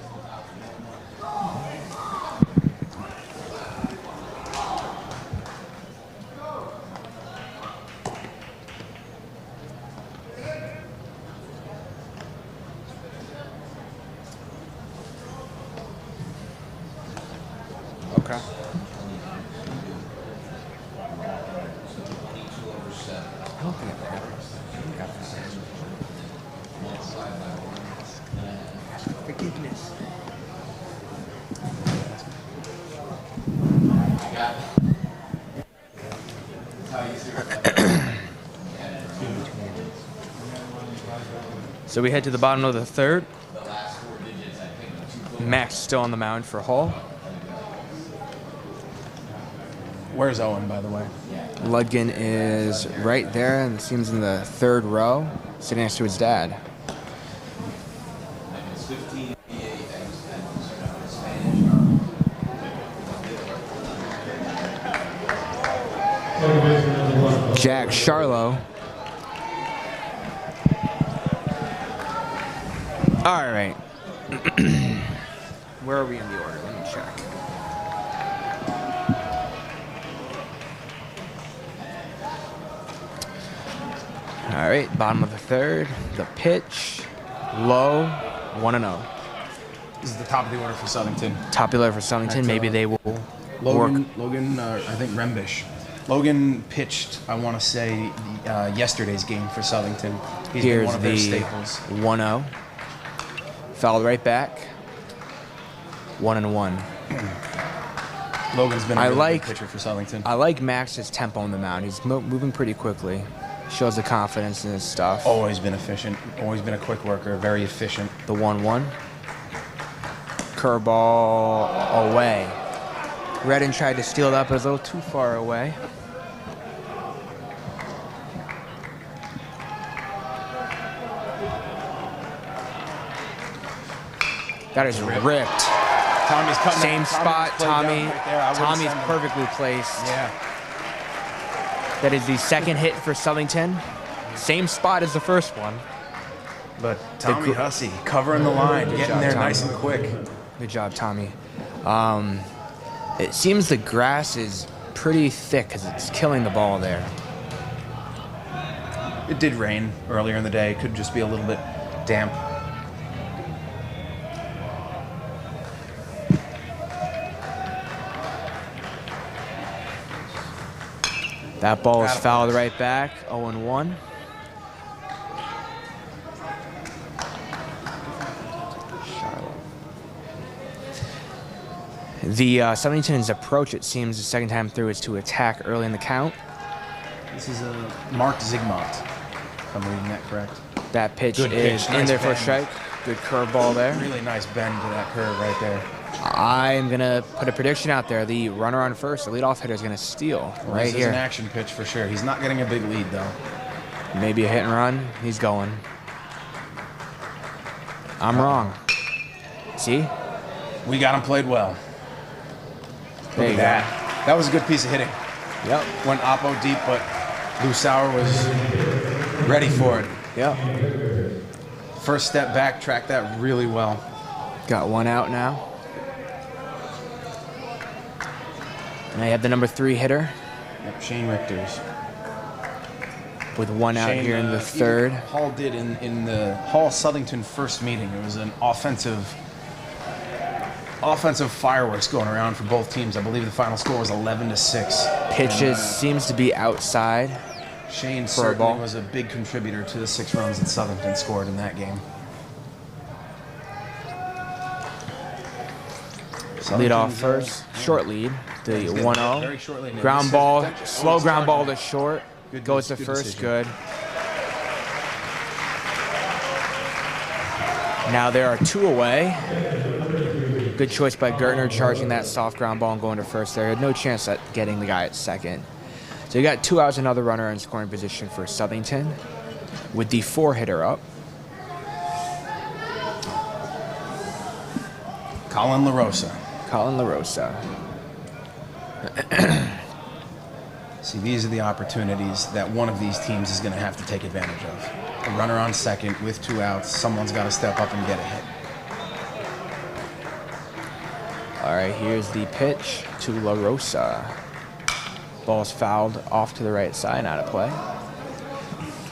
Okay. Forgiveness. So we head to the bottom of the third. Max still on the mound for Hall. Where's Owen, by the way? Ludgen is right there, and it seems in the third row, sitting next to his dad. Jack Charlo. All right. Where are we in the order? Let me check. All right, bottom of the third. The pitch, low, 1-0. This is the top of the order for Southington. Top of the order for Southington. Maybe they will Logan, work. I think Rembish. Logan pitched, I want to say, yesterday's game for Southington. He's been Here's one of their the staples. 1-0. Fouled right back. 1-1. Logan's been a really good pitcher for Southington. I like Max's tempo on the mound. He's moving pretty quickly. Shows the confidence in his stuff. Always been efficient. Always been a quick worker. Very efficient. The 1-1. Curveball away. Redden tried to steal it up, but it was a little too far away. That is ripped. Tommy's cutting. Same spot, Tommy. Right Tommy's perfectly placed. Yeah. That is the second hit for Southington. Same spot as the first one. But Tommy Hussey covering the line, getting there nice and quick. Good job, Tommy. It seems the grass is pretty thick because it's killing the ball there. It did rain earlier in the day. It could just be a little bit damp. That ball is fouled right back, 0-1. The Southington's approach, it seems, the second time through is to attack early in the count. This is a Mark Zigmont, if I'm reading that correct. That pitch Good is pitch, in nice there for a bend. strike. Good curveball there. Really nice bend to that curve right there. I am going to put a prediction out there. The runner on first, the leadoff hitter, is going to steal right This is here. an action pitch for sure. He's not getting a big lead, though. Maybe a hit and run. He's going. I'm wrong. See? We got him played well. There you Look at that. That was a good piece of hitting. Yep. Went oppo deep, but Lou Sauer was ready for it. Yep. First step back, tracked that really well. Got one out now. Now you have the number 3 hitter Yep, Shane Richters. with one out Shane, here in the even third. Hall did in the Hall Southington first meeting. It was an offensive fireworks going around for both teams. I believe the final score was 11-6. Pitches seems to be outside. Shane for a ball. certainly was a big contributor to the 6 runs that Southington scored in that game. Lead off first, short lead, the Very 1-0. short lead. Ground This ball, is- slow ground ball starting. to short. Good- Goes to good first, decision. good. Now there are 2 away. Good choice by Gertner, charging that soft ground ball and going to first there. Had no chance at getting the guy at second. So you got 2 outs, another runner in scoring position for Southington with the 4 hitter up. Colin LaRosa. Colin LaRosa. See, these are the opportunities that one of these teams is going to have to take advantage of. A runner on second with 2 outs. Someone's got to step up and get a hit. All right, here's the pitch to LaRosa. Ball's fouled off to the right side, out of play.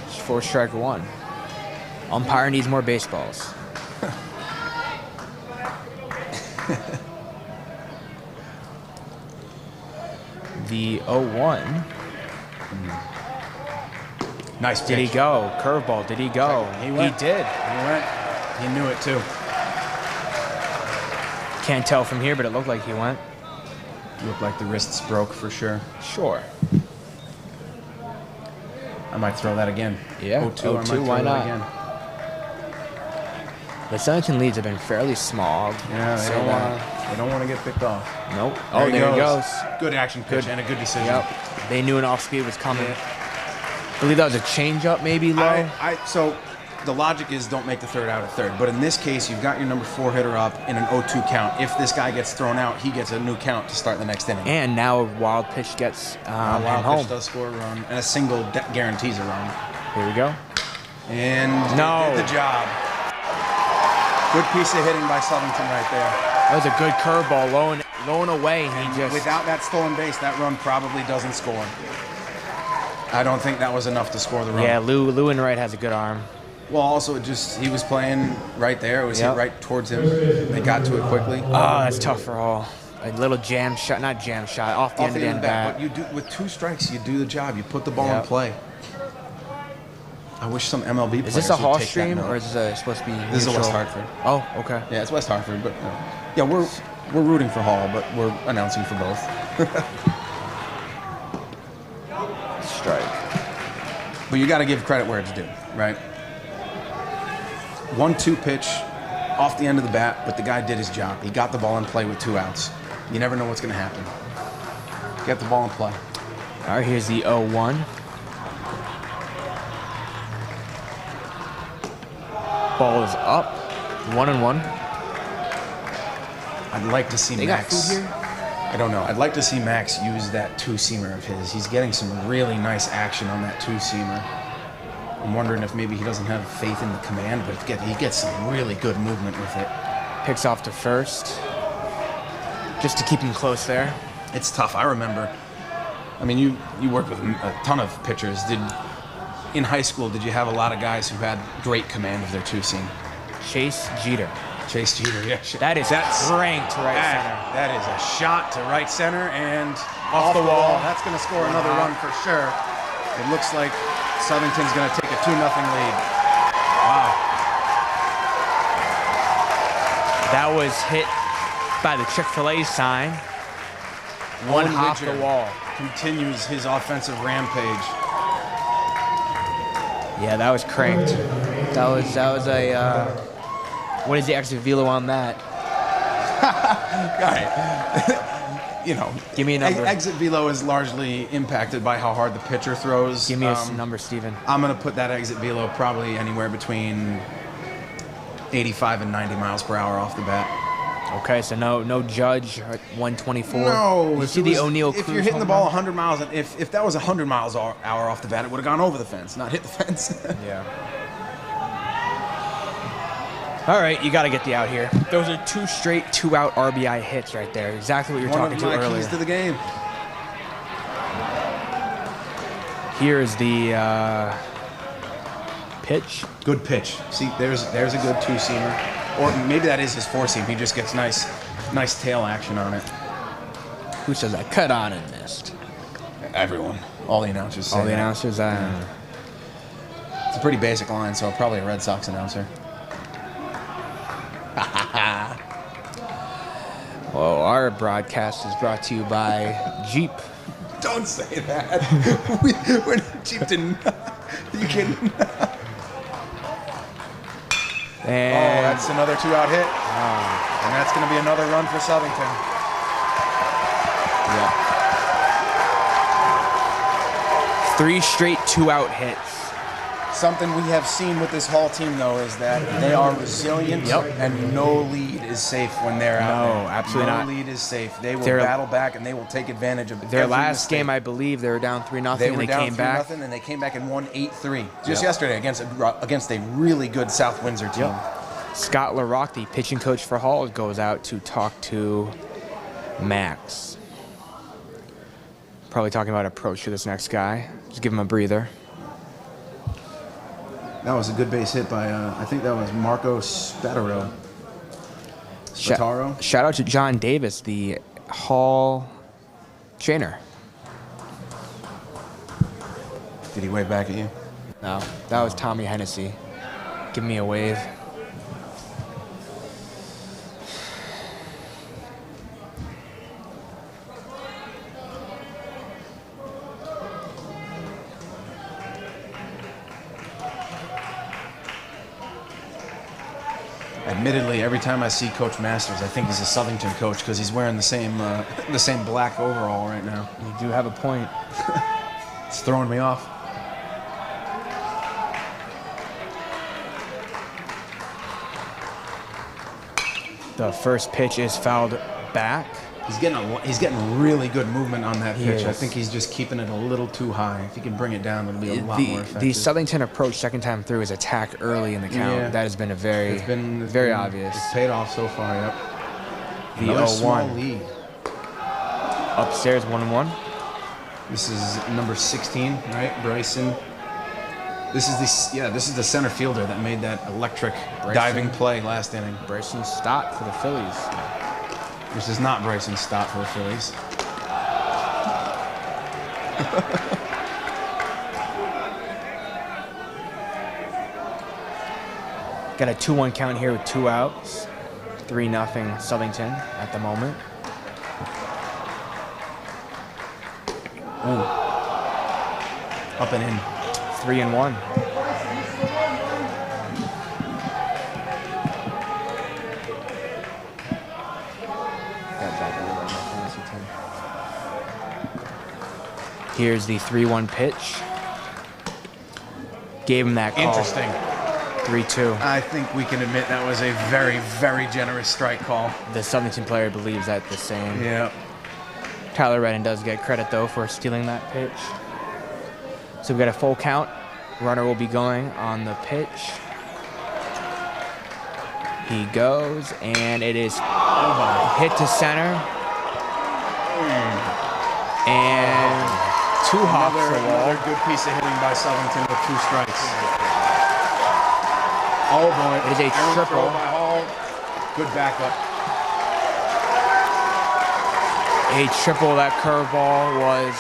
It's 4 strike 1. Umpire needs more baseballs. The 0-1. Nice pitch. Did he go? Curveball, did he go? He went. He did. He went. He knew it, too. Can't tell from here, but it looked like he went. Looked like the wrists broke for sure. Sure. I might throw that again. Yeah, 0-2, I might 0-2, throw why that not? again. The Southington leads have been fairly small. Yeah, they don't want to get picked off. Nope. Oh, there he goes. Good action pitch and a good decision. Yep. They knew an off speed was coming. I believe that was a changeup, maybe low. So the logic is don't make the third out at third. But in this case, you've got your number 4 hitter up in an 0-2 count. If this guy gets thrown out, he gets a new count to start the next inning. And now a wild pitch gets wild home. pitch does score a run, and a single guarantees a run. Here we go. And no. Did the job. Good piece of hitting by Southington right there. That was a good curveball, low and away. Without that stolen base, that run probably doesn't score. I don't think that was enough to score the run. Yeah, Lou in right has a good arm. Well, also, he was playing right there. It was hit right towards him. They got to it quickly. Oh, that's tough for Hall. A little jam shot, not jam shot, off the end of the bat. But you do with 2 strikes, you do the job. You put the ball in play. I wish some MLB players Is this a Hall would take stream that note. or is this supposed to be neutral? This is a West Hartford. Oh, okay. Yeah, it's West Hartford, but yeah, we're rooting for Hall, but we're announcing for both. Strike. But you got to give credit where it's due, right? 1-2 pitch off the end of the bat, but the guy did his job. He got the ball in play with 2 outs. You never know what's going to happen. Get the ball in play. All right, here's the 0-1. Ball is up, 1-1. I'd like to see Max. Got food here? I don't know. I'd like to see Max use that 2-seamer of his. He's getting some really nice action on that 2-seamer. I'm wondering if maybe he doesn't have faith in the command, but he gets some really good movement with it. Picks off to first, just to keep him close there. It's tough. I remember. I mean, you worked with a ton of pitchers. In high school, did you have a lot of guys who had great command of their 2-seam? Chase Jeter, yeah. That's cranked to right center. That is a shot to right center and off the wall. That's going to score another run for sure. It looks like Southington's going to take a 2-0 lead. Wow. That was hit by the Chick-fil-A sign. One hop the wall. Continues his offensive rampage. Yeah, that was cranked. That was a. What is the exit velo on that? You know, give me a number. Exit velo is largely impacted by how hard the pitcher throws. Give me a number, Steven. I'm going to put that exit velo probably anywhere between 85 and 90 miles per hour off the bat. Okay, so no Judge at 124. No, you see the O'Neal. If you're hitting the ball 100 miles, if that was 100 miles an hour off the bat, it would have gone over the fence, not hit the fence. Yeah. All right, you got to get the out here. Those are 2 straight 2-out RBI hits right there. Exactly what you were talking to earlier. One of my keys to the game. Here is the pitch. Good pitch. See, there's a good 2-seamer. Or maybe that is his 4-seam. He just gets nice tail action on it. Who says that? Cut on and missed. Everyone. All the announcers say All the that. announcers? It's a pretty basic line, so probably a Red Sox announcer. Well, our broadcast is brought to you by Jeep. Don't say that. We're not Jeep to... You kidding? And that's another 2-out hit. And that's going to be another run for Southington. Yeah. 3 straight 2-out hits. Something we have seen with this Hall team, though, is that they are resilient and no lead is safe when they're out there. No, absolutely not. No lead is safe. They will battle back and they will take advantage of their last game, I believe, they were down 3-0 They and were they down came back. 3-0 and they came back and won 8-3 just yesterday against a really good South Windsor team. Scott LaRock, the pitching coach for Hall, goes out to talk to Max. Probably talking about approach to this next guy. Just give him a breather. That was a good base hit by, I think that was Marco Spataro. Shout out to John Davis, the Hall trainer. Did he wave back at you? No, that was Tommy Hennessy. Give me a wave. Admittedly, every time I see Coach Masters, I think he's a Southington coach because he's wearing the same black overall right now. You do have a point. It's throwing me off. The first pitch is fouled back. He's getting really good movement on that pitch. I is. think he's just keeping it a little too high. If he can bring it down, it'll be a lot more effective. The Southington approach second time through is attack early in the count. Yeah. That has been very obvious. It's paid off so far, yep. The Another 0-1. small lead. Upstairs 1-1. This is number 16, right? Bryson. This is the center fielder that made that electric diving play last inning. Bryson Stott for the Phillies. This is not Bryson Stott for the Phillies. Got a 2-1 count here with 2 outs. 3-0 Southington at the moment. Ooh. Up and in. 3-1. Here's the 3-1 pitch. Gave him that call. Interesting. 3-2. I think we can admit that was a very, very generous strike call. The Southington player believes that the same. Yeah. Tyler Redden does get credit, though, for stealing that pitch. So we've got a full count. Runner will be going on the pitch. He goes, and it is hit to center. And 2 hops the wall. Another good piece of hitting by Southington with 2 strikes. Oh boy. It is a Errant triple. throw by Hall. Good backup. A triple. That curveball was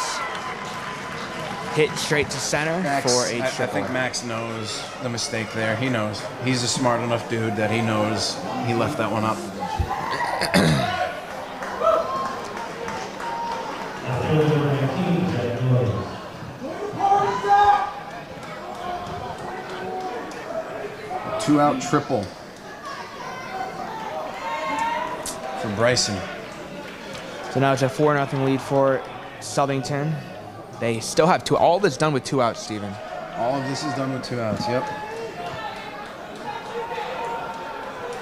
hit straight to center for a triple. I think Max knows the mistake there. He knows. He's a smart enough dude that he knows he left that one up. Two-out triple for Bryson. So now it's a 4-0 lead for Southington. They still have 2. All this done with 2 outs, Steven. All of this is done with 2 outs, yep.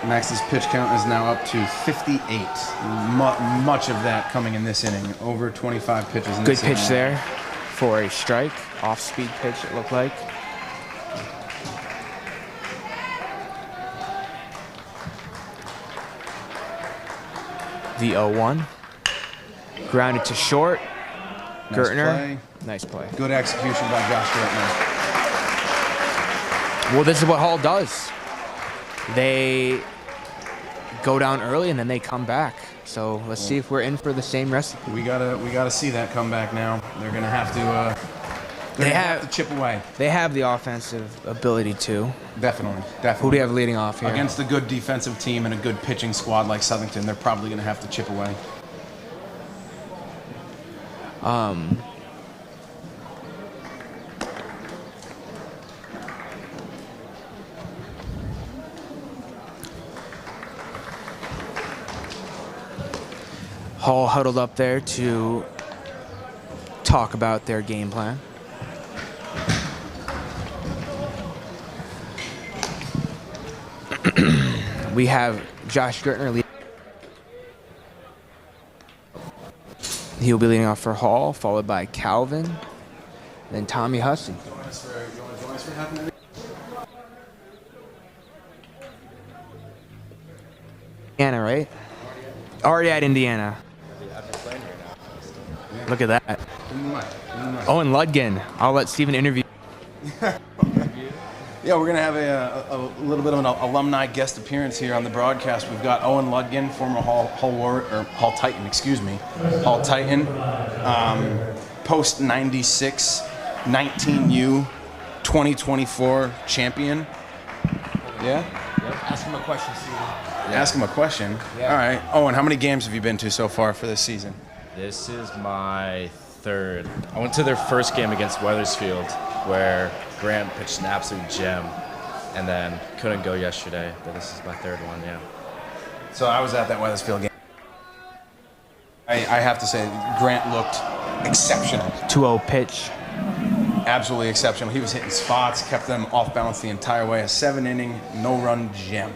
Max's pitch count is now up to 58. Much of that coming in this inning. Over 25 pitches in Good this inning. pitch there for a strike. Off-speed pitch, it looked like. The 0-1. Grounded to short. Nice Gertner. play. Nice play. Good execution by Josh Gertner. Well, this is what Hall does. They go down early and then they come back. So let's see if we're in for the same recipe. We gotta see that comeback now. They're gonna have to. They have to chip away. They have the offensive ability to. Definitely. Who do you have leading off here? Against a good defensive team and a good pitching squad like Southington, they're probably gonna have to chip away. Hall huddled up there to talk about their game plan. We have Josh Gertner leading. He'll be leading off for Hall, followed by Calvin, then Tommy Hussey. Indiana, right? Already at Indiana. Look at that. Owen Ludgen. I'll let Steven interview. Yeah, we're going to have a little bit of an alumni guest appearance here on the broadcast. We've got Owen Ludgen, former Hall Titan, excuse me. Hall Titan, post 96, 19U, 2024 champion. Yeah? Yep. Ask him a question, Steven. Ask him a question? Yeah. All right. Owen, how many games have you been to so far for this season? This is my 3rd. I went to their first game against Weathersfield, where Grant pitched an absolute gem. and then couldn't go yesterday, but this is my third one, yeah. So I was at that Weathersfield game. I have to say, Grant looked exceptional. 2-0 pitch. Absolutely exceptional. He was hitting spots, kept them off balance the entire way. A 7-inning, no-run gem.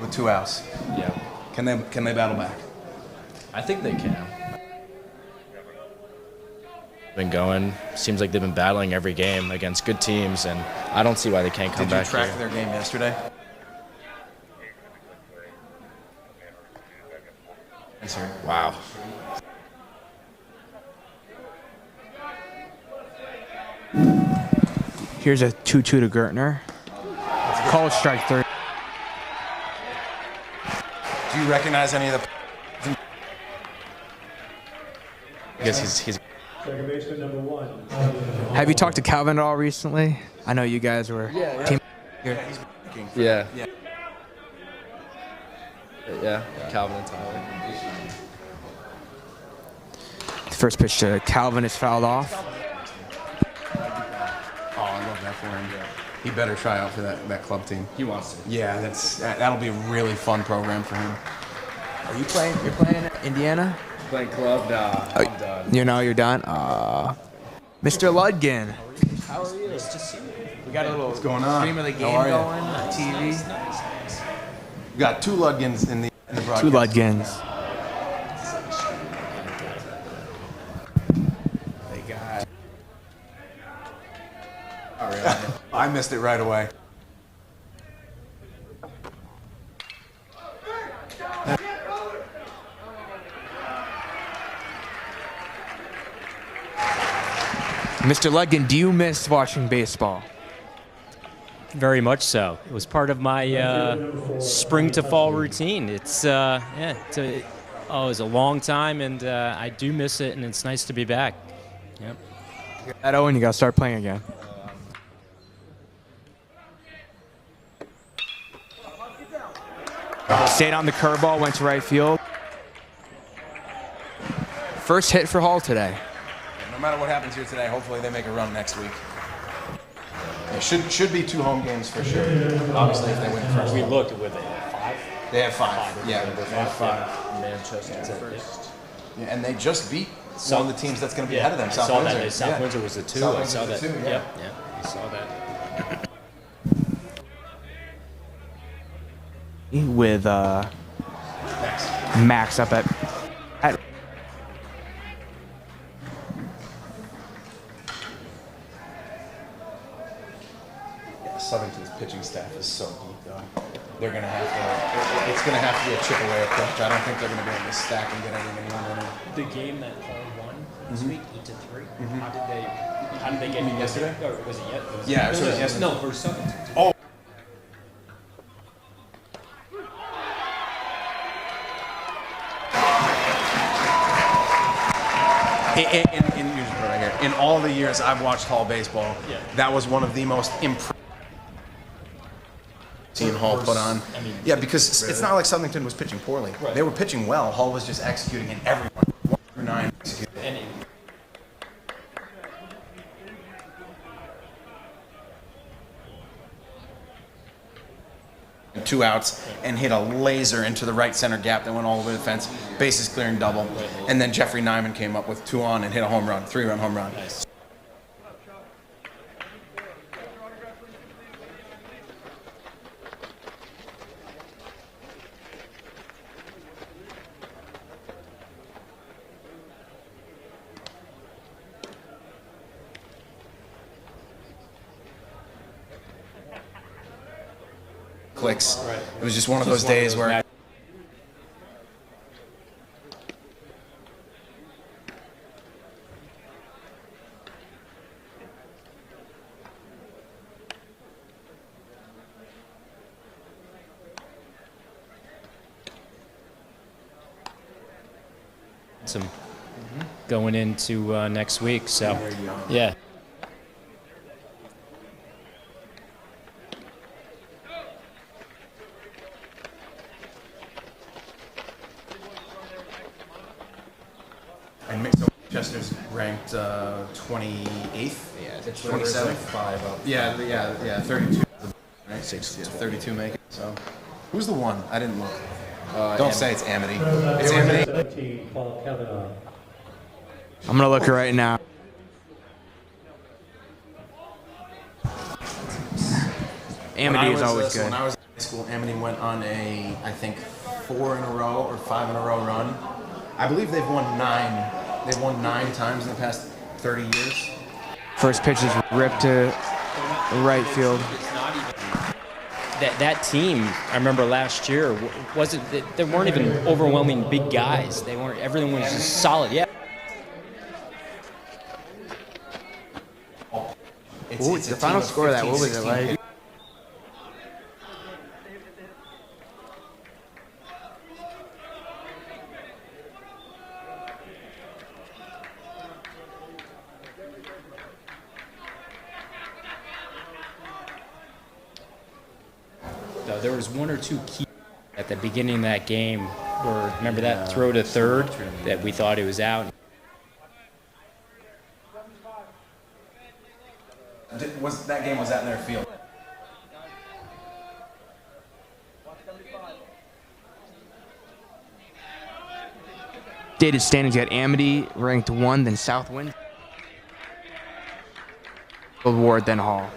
With 2 outs. Yeah. Can they battle back? I think they can. Been going. Seems like they've been battling every game against good teams, and I don't see why they can't come back here. Did you track their game yesterday? Wow. Here's a 2-2 to Gertner. Called strike 3. Do you recognize any of the... I guess he's Second baseman number 1. Have you talked to Calvin at all recently? I know you guys were team. Yeah. Yeah, Calvin and Tyler. First pitch to Calvin is fouled off. Oh, I love that for him. He better try out for that club team. He wants to. Yeah, that'll be a really fun program for him. Are you playing? You're playing in Indiana? Playing club? Nah, I'm done. You're done? Mr. Ludgen. How are you? Nice to see you. We got a little going on? stream of the game How are you? going on TV. Nice. We got 2 Ludgens in the broadcast. 2 Ludgens. They got... Oh, really? I missed it right away. Mr. Ludgen, do you miss watching baseball? Very much so. It was part of my spring to fall routine. It was a long time, and I do miss it, and it's nice to be back. Yep. At Owen, you got to start playing again. Stayed on the curveball, went to right field. First hit for Hall today. No matter what happens here today, hopefully they make a run next week. It should be 2 home games for sure. Obviously, if they win the first. We looked with it. 5? They have 5. Yeah, they have 5. Manchester first. Yeah, and they just beat one of the teams that's going to be ahead of them. I South saw Windsor. that. South Windsor was the 2. South I saw Windsor that. was the 2, yeah. Yep. I saw that. With Max up at Southington's pitching staff is so deep, though. They're going to have to. It's going to have to be a chip away approach. I don't think they're going to be able to stack and get everything on. The game that Hall won this week, 8-3. How did they get? You mean yesterday? Or was it yet? Yeah, it was yesterday. No, for Southington. Oh. In all the years I've watched Hall baseball, that was one of the most impressive seen Hall put on. Yeah, because it's not like Southington was pitching poorly. Right. They were pitching well. Hall was just executing, and everyone 1 through 9 executed. And 2 outs and hit a laser into the right center gap that went all over the fence. Bases clearing double. And then Jeffrey Nyman came up with 2 on and hit a home run, 3-run home run. Nice. Clicks. It was just one of those days where some going into next week. So, yeah. And so Chester's ranked 28th. Yeah, it's 27th. 5 up. Yeah, 32. Right? 6 Yeah, to 32 make it. So, who's the one? I didn't look. Don't Amity. say it's Amity. It's Amity. 17, Paul Kavanaugh. I'm gonna look right now. Amity is always good. When I was in high school, Amity went on a, I think, 4 in a row or 5 in a row run. I believe they've won 9. They've won 9 times in the past 30 years. First pitch is ripped to right field. That team, I remember last year, wasn't there weren't even overwhelming big guys. They weren't. Everyone was just solid. Yeah. Ooh, the final score of that, what was it like? There was 1 or 2 key at the beginning of that game where, remember that throw to third that we thought he was out. That game was at their field. Dated standings got Amity ranked 1, then Southwind, Ward, then Hall.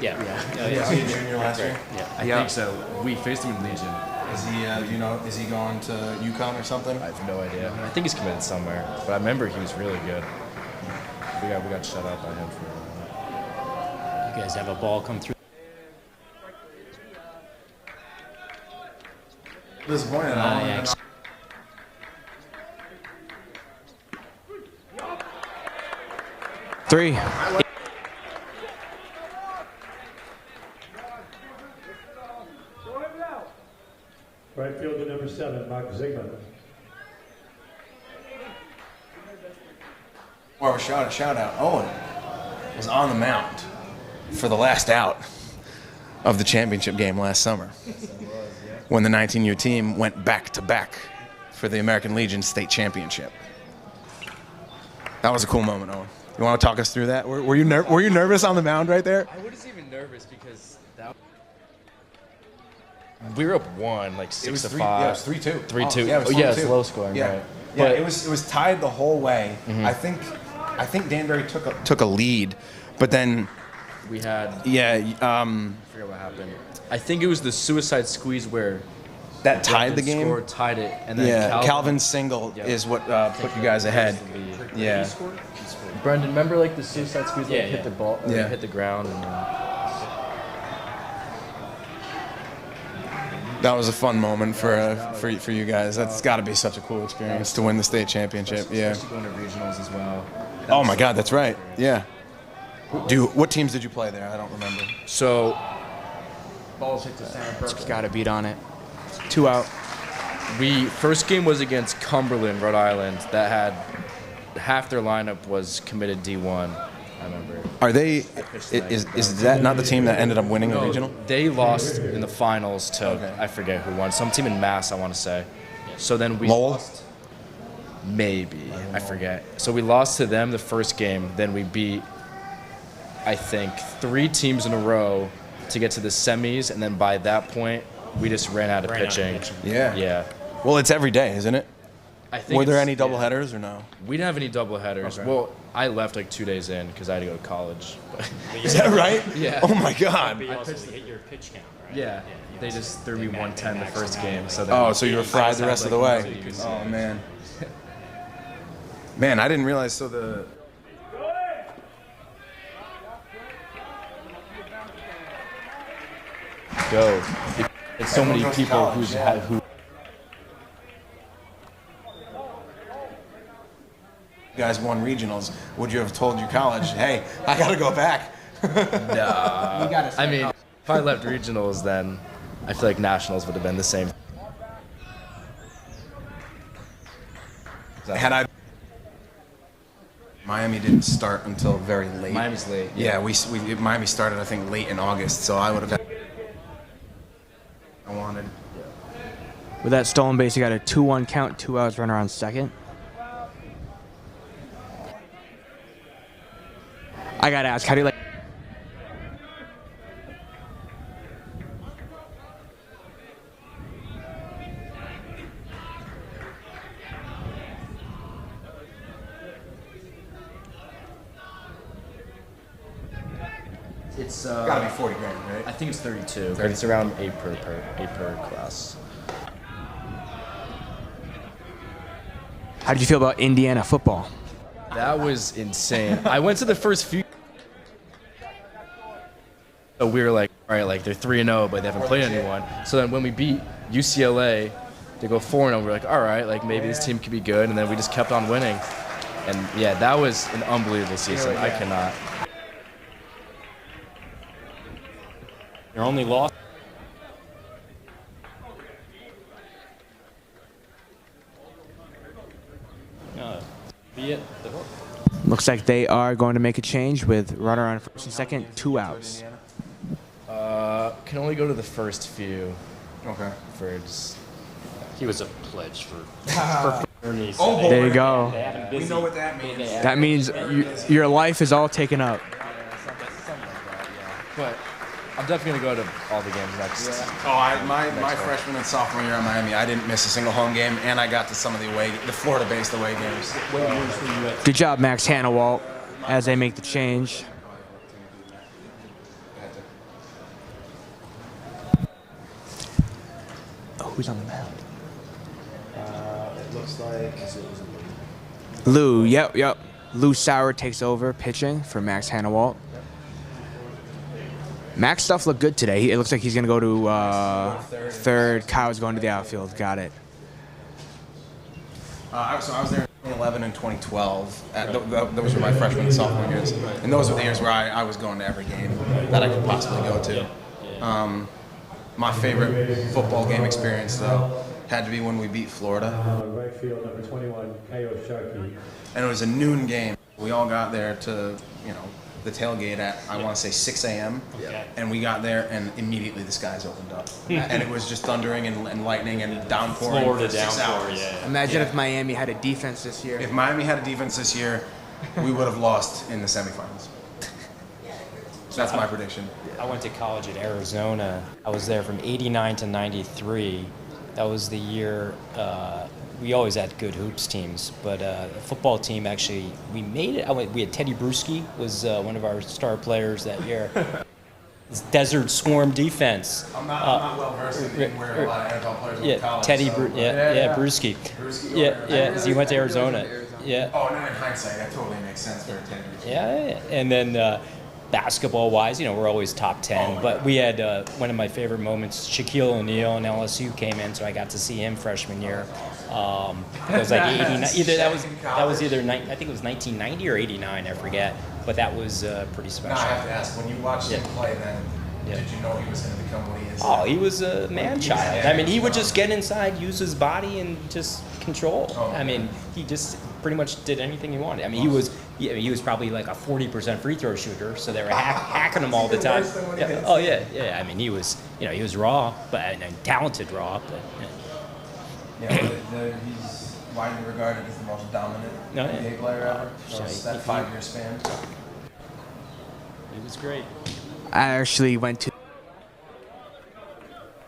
Yeah. Was he a junior last year? Yeah. I think so. We faced him in Legion. Is he, is he going to UConn or something? I have no idea. I think he's committed somewhere. But I remember he was really good. We got shut out by him for a while. You guys have a ball come through. Disappointed. Three. Right fielder number 7, Mark Zigman. Or a shout out. Owen was on the mound for the last out of the championship game last summer, when the 19U team went back to back for the American Legion state championship. That was a cool moment, Owen. You want to talk us through that? Were you nervous on the mound right there? I wasn't even nervous because we were up 1, like 6 to 5. Yeah, it was 3-2. 3-2. Yeah, it was yeah, it's 3-2. low scoring, Yeah. right? Yeah, But it was tied the whole way. I think Danbury took a lead, but then we had. I forget what happened. I think it was the suicide squeeze where that tied the game. Scored, tied it, and then Calvin's single is what put you guys ahead. Yeah. Brendan, remember like the suicide squeeze that Yeah, hit the ball, hit the ground, and that was a fun moment for you guys. That's got to be such a cool experience to win the state championship. Yeah. especially going to regionals as well. Oh my God, that's right. Yeah. What teams did you play there? I don't remember. So Balls hit the center. It's got a beat on it. 2 out. first game was against Cumberland, Rhode Island. That had half their lineup was committed D1. I remember. Are they? Is that not the team that ended up winning the regional? They lost in the finals to I forget who won. Some team in Mass, I want to say. So then we Lowell? lost. Maybe I forget. So we lost to them the first game. Then we beat, I think, 3 teams in a row to get to the semis, and then by that point, we just ran out of pitching. Yeah. Yeah. Well, it's every day, isn't it? I think Were there it's- any doubleheaders or no? We didn't have any doubleheaders. Okay. Well, I left like 2 days in because I had to go to college. Is that right? Yeah. Oh my God. But you also hit your pitch count, right? Yeah. They just threw me 110 the first game. So So you were fried the rest of the way. Oh man. Man, I didn't realize. So the go. It's so many people who. you guys won regionals. Would you have told your college, hey, I got to go back? Nah. I mean, if I left regionals, then I feel like nationals would have been the same. Had I. Miami didn't start until very late. Miami's late. Yeah, Miami started I think late in August, so I would have. I wanted. With that stolen base, you got a 2-1 count, 2 outs, runner on second. I gotta ask, how do you like? It's Gotta be 40 grand, right? I think it's 32, but it's around 8 per class. How did you feel about Indiana football? That was insane. I went to the first few. So we were like, all right, like they're 3-0, but they haven't played anyone. So then when we beat UCLA, they go 4-0. We're like, all right, like maybe this team could be good. And then we just kept on winning. And yeah, that was an unbelievable season. I cannot. Your only loss. Be it. Looks like they are going to make a change with runner on first and second, 2 outs. Can only go to the first few. Okay. For just, He was a pledge for Ernie's. Oh, boy. There you go. They had him We busy. know what that means. That means your life is all taken up. but I'm definitely gonna go to all the games next. Oh, my freshman and sophomore year at Miami, I didn't miss a single home game, and I got to some of the Florida-based away games. Good job, Max Hannawalt, as they make the change. Oh, who's on the mound? It looks like Lou, yep. Lou Sauer takes over pitching for Max Hannawalt. Max stuff looked good today. It looks like he's going to go to third. Kyle's going to the outfield. Got it. So I was there in 2011 and 2012. Those were my freshman and sophomore years. And those were the years where I was going to every game that I could possibly go to. My favorite football game experience, though, had to be when we beat Florida. Right field, number 21, Coyote Sharkey. And it was a noon game. We all got there to, the tailgate at, I want to say 6 a.m. Okay. And we got there, and immediately the skies opened up. And it was just thundering and lightning and downpouring Florida for 6 downpour, hours. yeah. Imagine if Miami had a defense this year. If Miami had a defense this year, we would have lost in the semifinals. That's my prediction. I went to college at Arizona. I was there from 89 to 93. That was the year we always had good hoops teams, but the football team actually, we made it. We had Teddy Bruschi was one of our star players that year. This Desert Swarm defense. I'm not well versed in where a lot of NFL players went to college. Teddy, so, Bruschi. Yeah. So he went to Arizona. Yeah. Oh, now in hindsight, that totally makes sense for Teddy Bruschi. Yeah, and then basketball-wise, we're always top 10. But we had one of my favorite moments. Shaquille O'Neal and LSU came in, so I got to see him freshman year. It was like 89. That was either I think it was 1990 or 89. I forget. But that was pretty special. Now I have to ask, when you watched him play, then did you know he was going to become what he is? Oh, he was a man-child. I mean, he would just get inside, use his body, and just control. I mean, he just pretty much did anything he wanted. I mean, he was probably like a 40% free throw shooter, so they were hacking him all the time. Yeah. Oh yeah. I mean, he was raw, but and talented raw. But, He's widely regarded as the most dominant NBA player ever. That 5-year span. He was great. I actually went to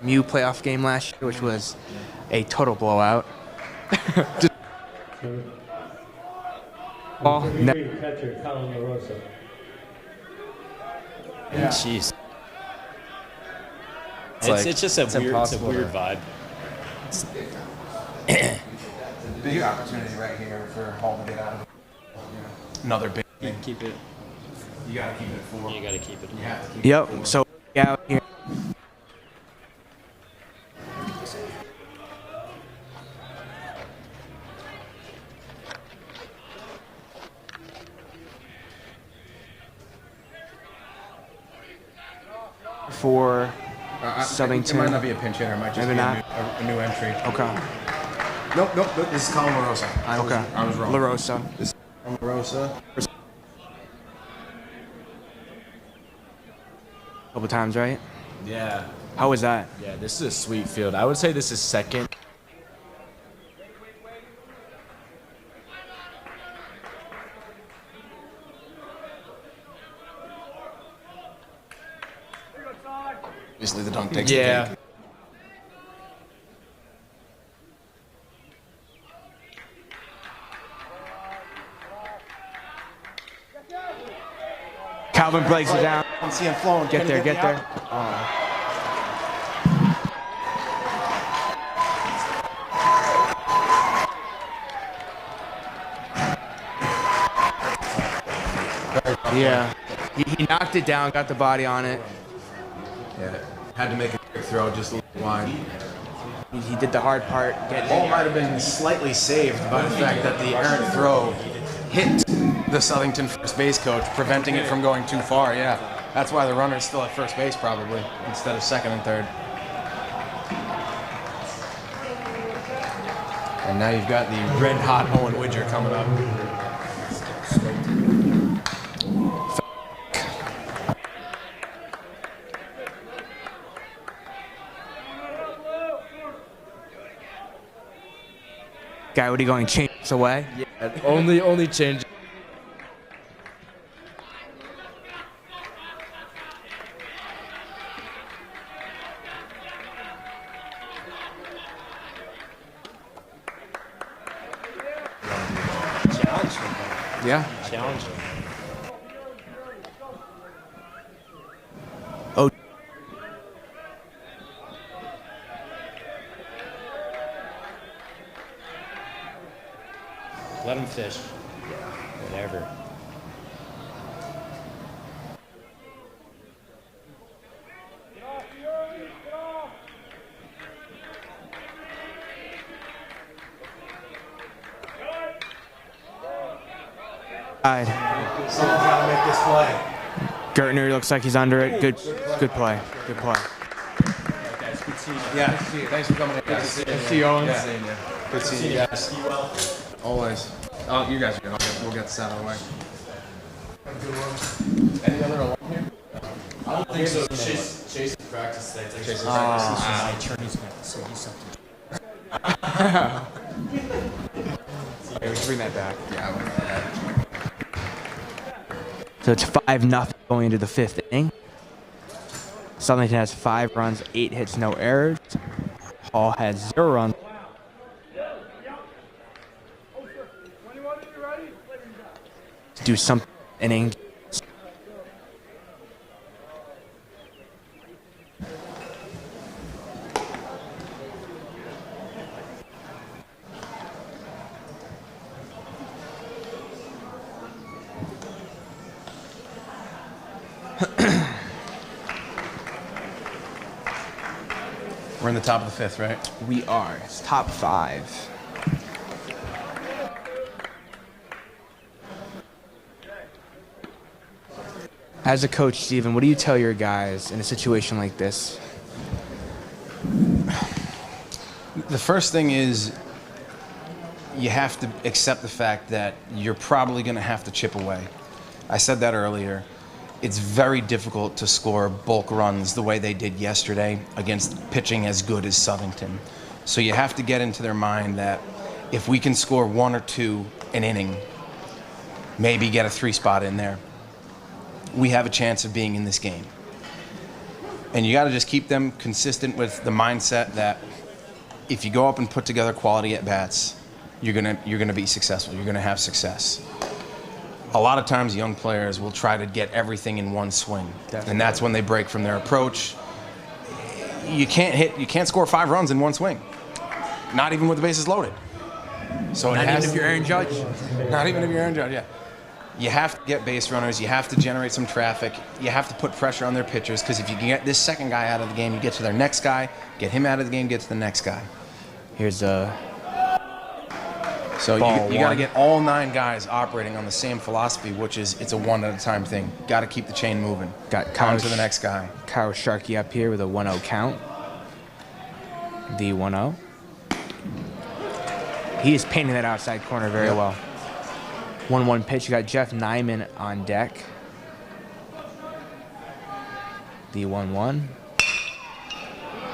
Mew playoff game last year, which was a total blowout. Catcher, Colin LaRosa. Yeah. Jeez. It's just a weird vibe. Big opportunity right here for Hall to get out of it. Another big thing. Keep it. You got to keep it at 4. You got to keep it. You have to keep Yep. it at 4. So out here. For Southington. It might not be a pinch hitter. It might just Maybe be not. a new entry. Okay. Nope. This is Colin LaRosa. I was wrong. LaRosa. This is Colin LaRosa. Couple times, right? Yeah. How was that? Yeah, this is a sweet field. I would say this is second obviously the dunk takes the Yeah. cake. Calvin breaks it down. I see him flowing. Get Can he there, get the there. out? Yeah. He knocked it down, got the body on it. Yeah, had to make a quick throw just a little wide. He did the hard part. Ball might have been slightly saved by the fact that the errant throw hit the Southington first base coach, preventing it from going too far. Yeah, that's why the runner's still at first base probably instead of second and third. And now you've got the red hot Owen Widger coming up. Guy, what are you going? Change this away? Yeah, only change. Yeah. Challenging. Oh. Let him fish. Whatever. Someone's got to make this play. Gertner looks like he's under it. Good play. Good play. Yeah, thanks for coming in, guys. Good to see you, Owen. Yeah. Good to see you guys. Always. Oh, you guys are good. We'll get this out of the way. Any other alum here? I don't think so. Chase practice today. My attorney's going to say you something. Okay, we should bring that back. Yeah, I went that. So it's 5-0 going into the 5th inning. Southington has 5 runs, 8 hits, no errors. Hall has 0 runs. To do something inning. We're in the top of the 5th, right? We are. It's top 5. As a coach, Steven, what do you tell your guys in a situation like this? The first thing is you have to accept the fact that you're probably going to have to chip away. I said that earlier. It's very difficult to score bulk runs the way they did yesterday against pitching as good as Southington. So you have to get into their mind that if we can score 1 or 2 an inning, maybe get a 3 spot in there, we have a chance of being in this game. And you got to just keep them consistent with the mindset that if you go up and put together quality at bats, you're gonna be successful. You're gonna have success. A lot of times young players will try to get everything in one swing. Definitely. And that's when they break from their approach. You can't score 5 runs in one swing. Not even with the bases loaded. So Not even if you're Aaron Judge. Not even if you're Aaron Judge, yeah. You have to get base runners, you have to generate some traffic, you have to put pressure on their pitchers, because if you can get this second guy out of the game, you get to their next guy, get him out of the game, get to the next guy. Here's a So you got to get all 9 guys operating on the same philosophy, which is it's a one at a time thing. Got to keep the chain moving. Got on to the next guy. Kyle Sharkey up here with a 1-0 count. The 1-0. He is painting that outside corner very well. 1-1 pitch. You got Jeff Nyman on deck. The 1-1.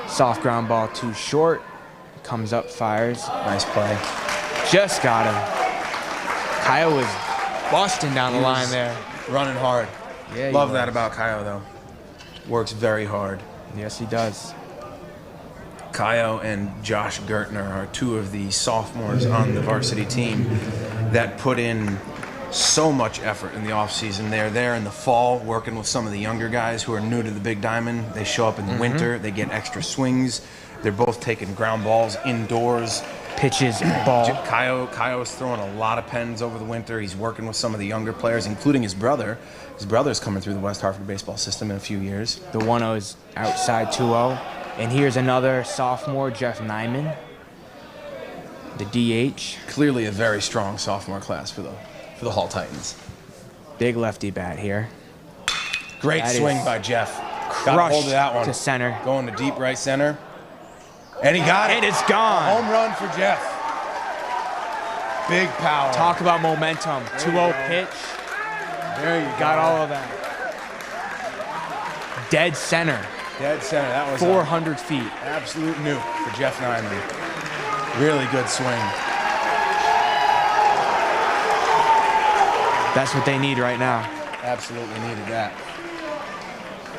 Soft ground ball too short. Comes up, fires. Nice play. Just got him. Kyle was busting down the line there. Running hard. Yeah, Love that about Kyle, though. Works very hard. Yes, he does. Kaio and Josh Gertner are two of the sophomores on the varsity team that put in so much effort in the offseason. They're there in the fall working with some of the younger guys who are new to the Big Diamond. They show up in the winter. They get extra swings. They're both taking ground balls indoors. Pitches, ball. Kaio is throwing a lot of pens over the winter. He's working with some of the younger players, including his brother. His brother's coming through the West Hartford baseball system in a few years. The 1-0 is outside 2-0. And here's another sophomore, Jeff Nyman, the DH. Clearly a very strong sophomore class for the Hall Titans. Big lefty bat here. Great That swing is by Jeff. Got hold of that one. to center. Going to deep right center. And he got it. And it's gone. A home run for Jeff. Big power. Talk about momentum. 2-0 pitch. There you Got all of that. Dead center. Dead center. That was 400 feet. Absolute nuke for Jeff Nyman. Really good swing. That's what they need right now. Absolutely needed that.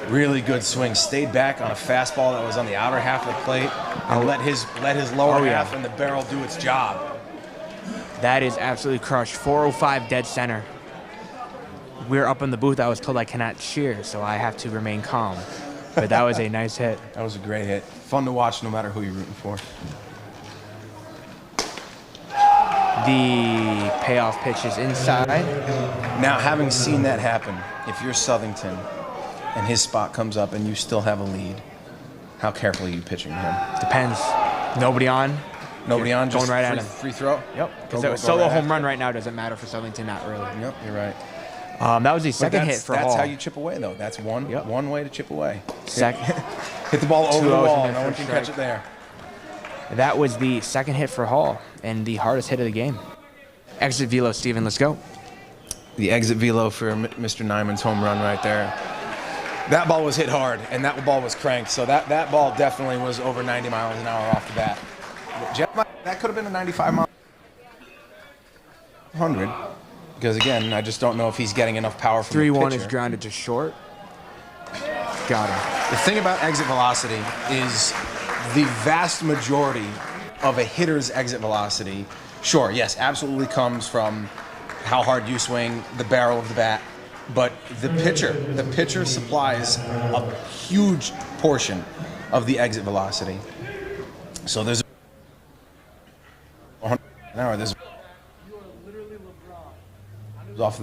Really good swing. Stayed back on a fastball that was on the outer half of the plate and let his lower half and the barrel do its job. That is absolutely crushed. 405 dead center. We're up in the booth. I was told I cannot cheer, so I have to remain calm. But that was a nice hit. That was a great hit. Fun to watch no matter who you're rooting for. The payoff pitch is inside. Now, having seen that happen, if you're Southington and his spot comes up and you still have a lead, how careful are you pitching to him? Depends. Nobody on. Nobody on, just going right at him. free throw? Yep. Because a solo home run right now doesn't matter for Southington, not really. Yep, you're right. That was the second hit for Hall. That's how you chip away, though. That's one way to chip away. Hit the ball over the 2-0 wall. and No one first can strike. catch it there. That was the second hit for Hall and the hardest hit of the game. Exit velo, Steven. Let's go. The exit velo for Mr. Nyman's home run right there. That ball was hit hard, and that ball was cranked. So that ball definitely was over 90 miles an hour off the bat. That could have been a 95 mile 100. Because again, I just don't know if he's getting enough power from the 3-1 pitcher. is grounded to short. Got him. The thing about exit velocity is the vast majority of a hitter's exit velocity, sure, yes, absolutely comes how hard you swing, the barrel of the bat, but the pitcher supplies a huge portion of the exit velocity. So there's 100 an hour. There's off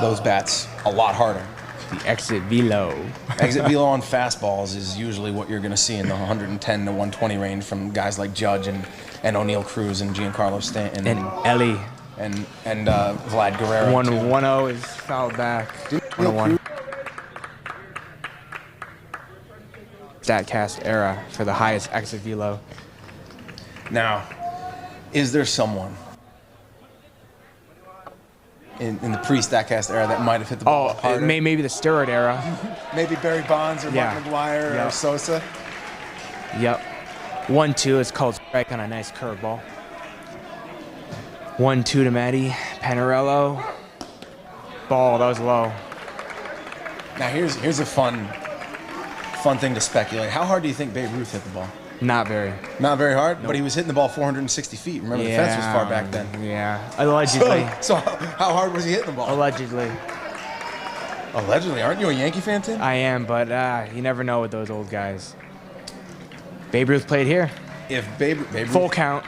those bats a lot harder. The exit velo. Exit velo on fastballs is usually what you're going to see in the 110 to 120 range from guys like Judge and O'Neal Cruz and Giancarlo Stanton And Ellie. and Vlad Guerrero. 1-0 is fouled back. 1-1. Statcast era for the highest exit velo. Now, is there someone in the pre-Statcast era that might have hit the ball harder? Maybe the steroid era. Maybe Barry Bonds or Mark McGuire or Sosa? Yep. 1-2 is called strike on a nice curveball. 1-2 to Matty. Panarello. Ball, that was low. Now here's a fun thing to speculate. How hard do you think Babe Ruth hit the ball? Not very. Not very hard, but he was hitting the ball 460 feet. Remember, the fence was far back then. Yeah, allegedly. So how hard was he hitting the ball? Allegedly. Allegedly. Aren't you a Yankee fan, Tim? I am, but you never know with those old guys. Babe Ruth played here. If Babe Ruth, Full count.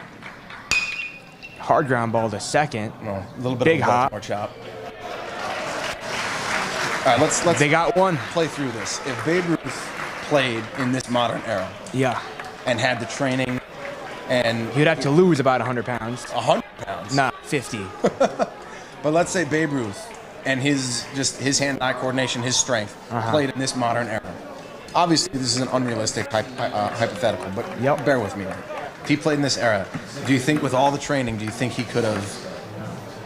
Hard ground ball to second. No, a little bit Big of a hop. Baltimore chop. All right, let's They got one. play through this. If Babe Ruth played in this modern era Yeah. and had the training and You'd have to lose about 100 pounds. 100 pounds, Not 50. but let's say Babe Ruth and his hand-eye coordination, his strength, played in this modern era. Obviously, this is an unrealistic hypothetical, but bear with me. If he played in this era, do you think with all the training, do you think he could have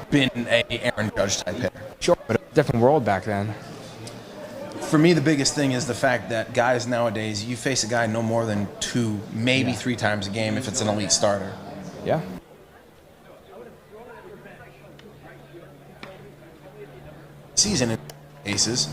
been a Aaron Judge type hitter? Sure, but a different world back then. For me, the biggest thing is the fact that guys nowadays, you face a guy no more than 2, maybe 3 times a game if it's an elite starter. Yeah. Season in cases.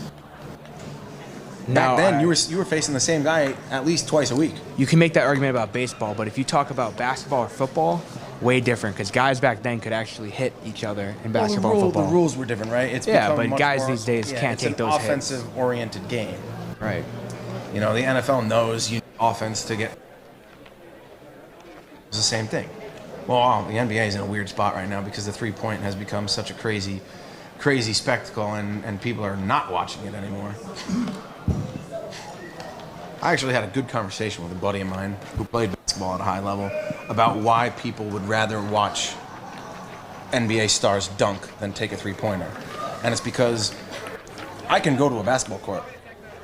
Back then, you were facing the same guy at least twice a week. You can make that argument about baseball, but if you talk about basketball or football, way different, because guys back then could actually hit each other in basketball and football. The rules were different, right? It's yeah, become but much guys more, these days can't take those hits. It's an offensive-oriented game. Right. You know, the NFL knows you need offense to get. It's the same thing. Well, the NBA is in a weird spot right now because the three-point has become such a crazy spectacle, and people are not watching it anymore. I actually had a good conversation with a buddy of mine who played basketball at a high level about why people would rather watch NBA stars dunk than take a three-pointer. And it's because I can go to a basketball court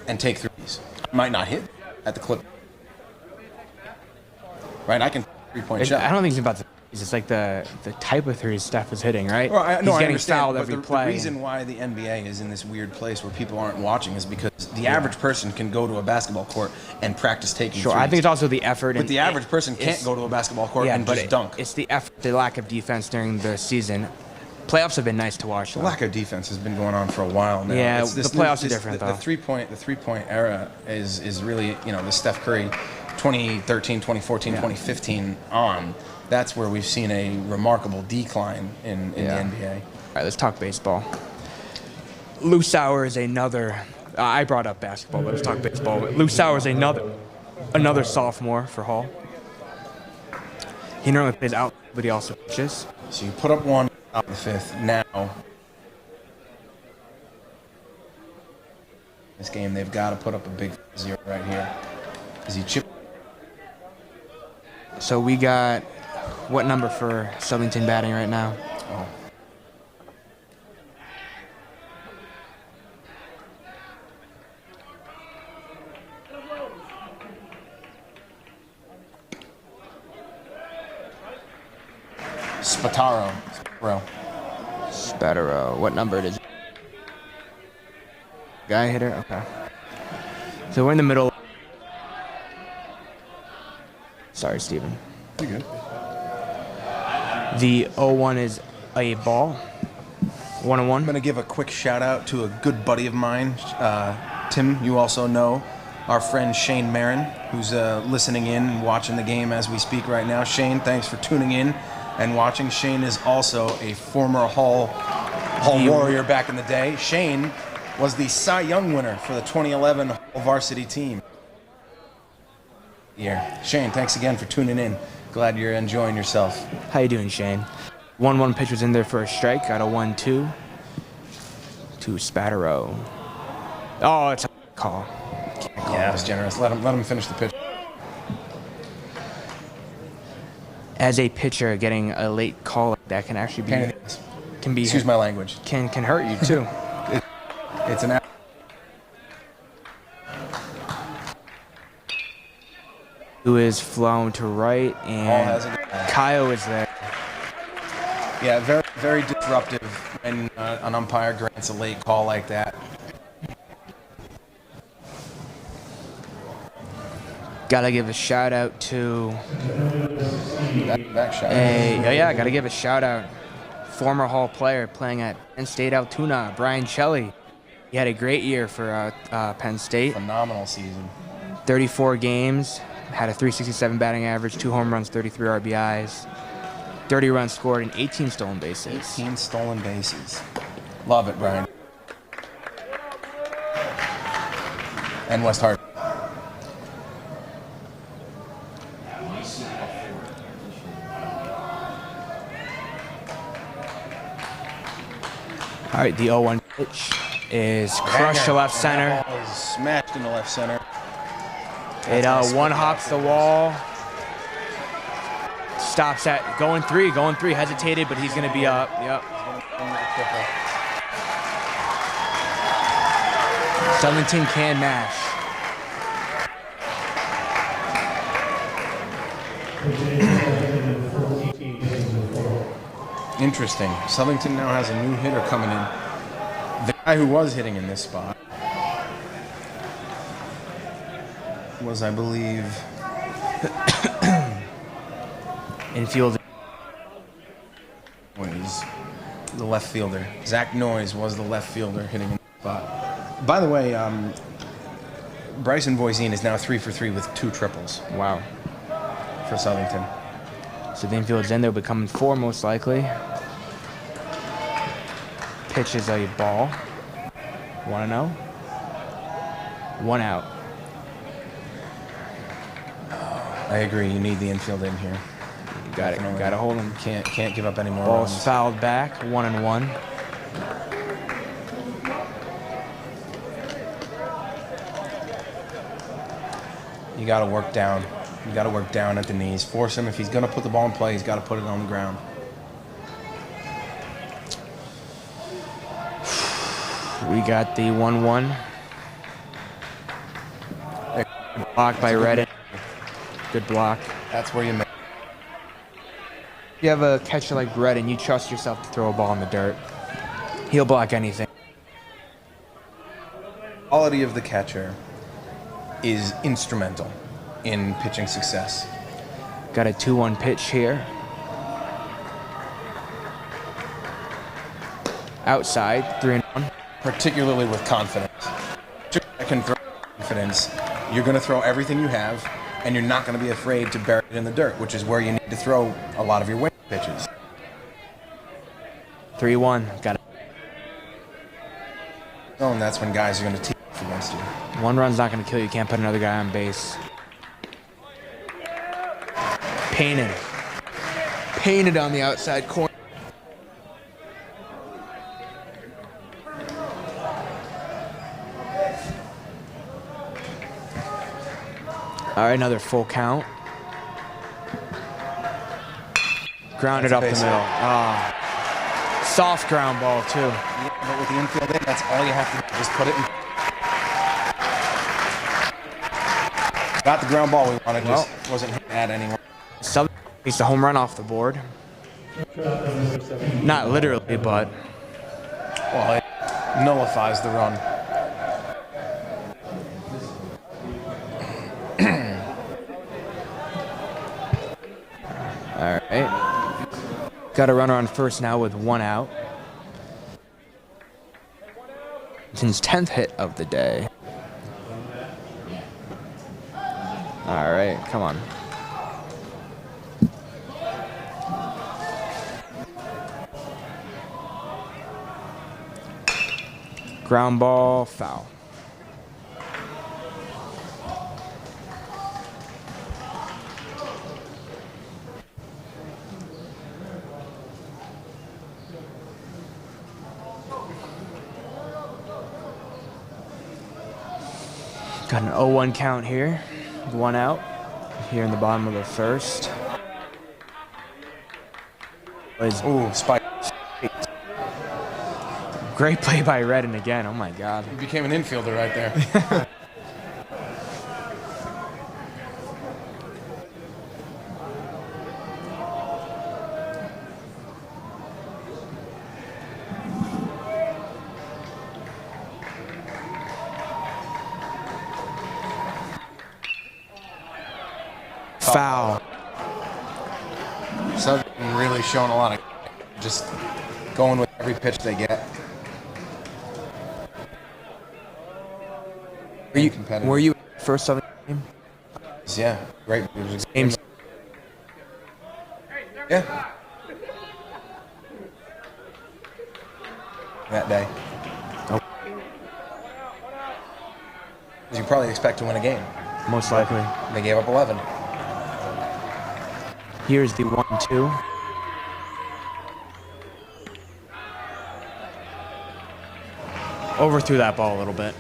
and take threes. I might not hit at the clip. Right? I can three-point shot. I don't think it's about the threes. It's like the type of threes Steph is hitting, right? Well, He's getting understand, fouled but every the play. The reason why the NBA is in this weird place where people aren't watching is because the average person can go to a basketball court and practice taking Sure, threes. I think it's also the effort. But the average person can't go to a basketball court and just dunk. It's the effort, the lack of defense during the season. Playoffs have been nice to watch. The lack of defense has been going on for a while now. Yeah, the playoffs are different, though. The three-point era is really, the Steph Curry 2013, 2014, 2015 on. That's where we've seen a remarkable decline in the NBA. All right, let's talk baseball. Lou Sauer is another. I brought up basketball, but let's talk baseball. Lou Sauer is another sophomore for Hall. He normally plays out, but he also pitches. So you put up one out in the fifth. Now, this game, they've got to put up a big 0 right here. Is he chip? So we got what number for Southington batting right now? Oh. Spataro. What number it is? Guy hitter? Okay. So we're in the middle. Sorry, Steven. You're good. The 0-1 is a ball. 1-1. I'm going to give a quick shout out to a good buddy of mine. Tim, you also know our friend Shane Marin, who's listening in and watching the game as we speak right now. Shane, thanks for tuning in and watching. Shane is also a former Hall Warrior back in the day. Shane was the Cy Young winner for the 2011 Hall Varsity team. Yeah. Shane, thanks again for tuning in. Glad you're enjoying yourself. How you doing, Shane? 1-1 pitch was in there for a strike. Got a 1-2 to Spataro. Oh, it's a call. Yeah, that was generous. Let him finish the pitch. As a pitcher, getting a late call like that can actually be Excuse my language. Can hurt you too. It's an. Who is flown to right, and Kaio is there. Yeah, very, very disruptive when an umpire grants a late call like that. Gotta give a shout out to back shot. Gotta give a shout out. Former Hall player playing at Penn State Altoona, Brian Shelley. He had a great year for Penn State. Phenomenal season. 34 games, had a .367 batting average, 2 home runs, 33 RBIs, 30 runs scored, and 18 stolen bases. 18 stolen bases. Love it, Brian. And West Hart. All right, the 0-1 pitch is crushed to left center. That ball is smashed into left center. It one hops the wall. Stops at going three, hesitated, but he's gonna be up. Yep. Southington can mash. Interesting. Southington now has a new hitter coming in. The guy who was hitting in this spot was, I believe, infield. Was the left fielder. Zach Noyes was the left fielder hitting in the spot. By the way, Bryson Voisin is now 3 for 3 with 2 triples Wow. for Southington. So the infield's in. They'll be coming 4 most likely. Pitch is a ball. 1-0. 1 out. I agree. You need the infield in here. You got it. Got to hold him. Can't give up any more Ball's runs. fouled back. 1-1. You got to work down. You got to work down at the knees. Force him. If he's going to put the ball in play, he's got to put it on the ground. We got the 1-1. Block by Redden. Good block. That's where you make. If you have a catcher like Redden, you trust yourself to throw a ball in the dirt. He'll block anything. Quality of the catcher is instrumental in pitching success. Got a 2-1 pitch here. Outside, 3-1. Particularly with confidence. I can throw confidence. You're going to throw everything you have, and you're not going to be afraid to bury it in the dirt, which is where you need to throw a lot of your winning pitches. 3-1. Got it. Oh, and that's when guys are going to tee off against you. 1 run's not going to kill you. Can't put another guy on base. Painted. Painted on the outside corner. All right, another full count. Grounded up the middle. Ah, soft ground ball too. Yeah, but with the infield in, that's all you have to do. Just put it in. Got the ground ball we wanted. Just wasn't hitting that anymore. Southern needs a home run off the board. Not literally, but Well, it nullifies the run. all right. Got a runner on first now with 1 out. It's his 10th hit of the day. All right, come on. Ground ball, foul. Got an 0-1 count here. 1 out here in the bottom of the first. Ooh, spike. Great play by Redden again. Oh my God. He became an infielder right there. Foul. Southern really showing a lot of just going with every pitch they get. Were you first Southern game? Yeah, great. It was a game. Yeah. That day. Oh. You probably expect to win a game. Most likely. They gave up 11. Here's the 1-2. Overthrew that ball a little bit.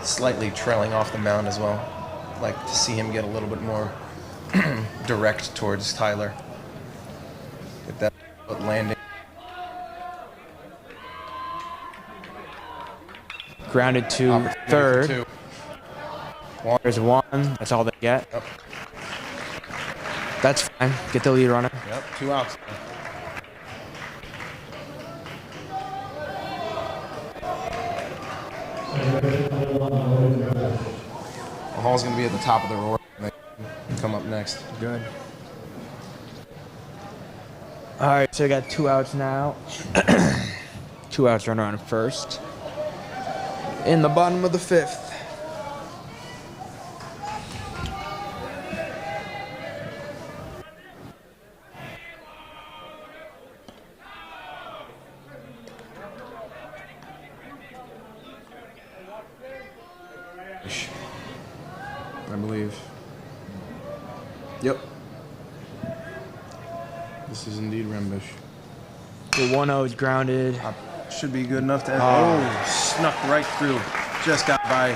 Slightly trailing off the mound as well. Like to see him get a little bit more direct towards Tyler. Get that foot landing. Grounded to Opportunity for third. 2. 1. There's 1. That's all they get. Yep. That's fine. Get the lead runner. Yep. 2 outs. Hall's going to be at the top of the order. They come up next. Good. All right, so we got 2 outs now. 2 outs, runner on first. In the bottom of the 5th. Rembish, I believe. Yep. This is indeed Rembish. The 1-0 is grounded. Should be good enough to end. Oh, snuck right through. Just got by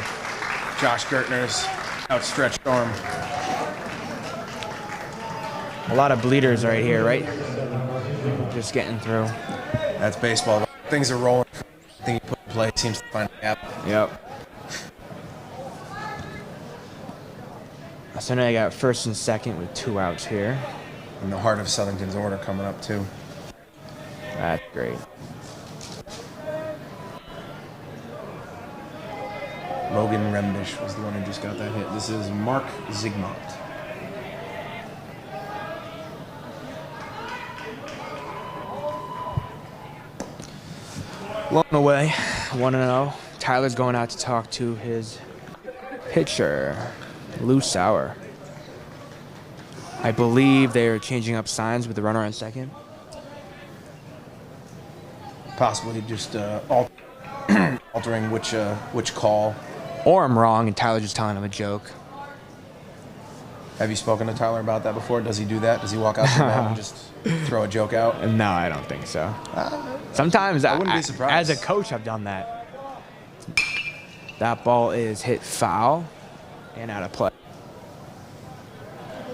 Josh Gertner's outstretched arm. A lot of bleeders right here, right? Just getting through. That's baseball. Things are rolling. I think he put in play seems to find a gap. Yep. So now I got first and second with 2 outs here. In the heart of Southington's order coming up too. That's great. Logan Rembish was the one who just got that hit. This is Mark Zigmont. Blown away, 1-0. Tyler's going out to talk to his pitcher, Lou Sauer. I believe they are changing up signs with the runner on second. Possibly just altering which call. Or I'm wrong and Tyler just telling him a joke. Have you spoken to Tyler about that before? Does he do that? Does he walk out to the mound and just throw a joke out? No, I don't think so. Sometimes I wouldn't be surprised. as a coach, I've done that. That ball is hit foul and out of play.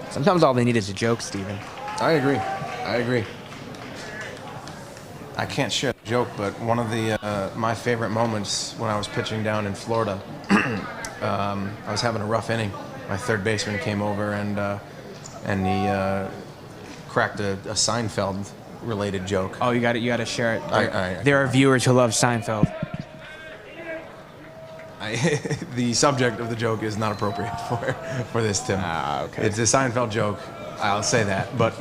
Sometimes all they need is a joke, Steven. I agree. I can't share the joke, but one of the my favorite moments when I was pitching down in Florida, I was having a rough inning. My third baseman came over and he cracked a Seinfeld-related joke. Oh, you got to share it. I There are viewers who love Seinfeld. The subject of the joke is not appropriate for this, Tim. Okay. It's a Seinfeld joke, I'll say that, but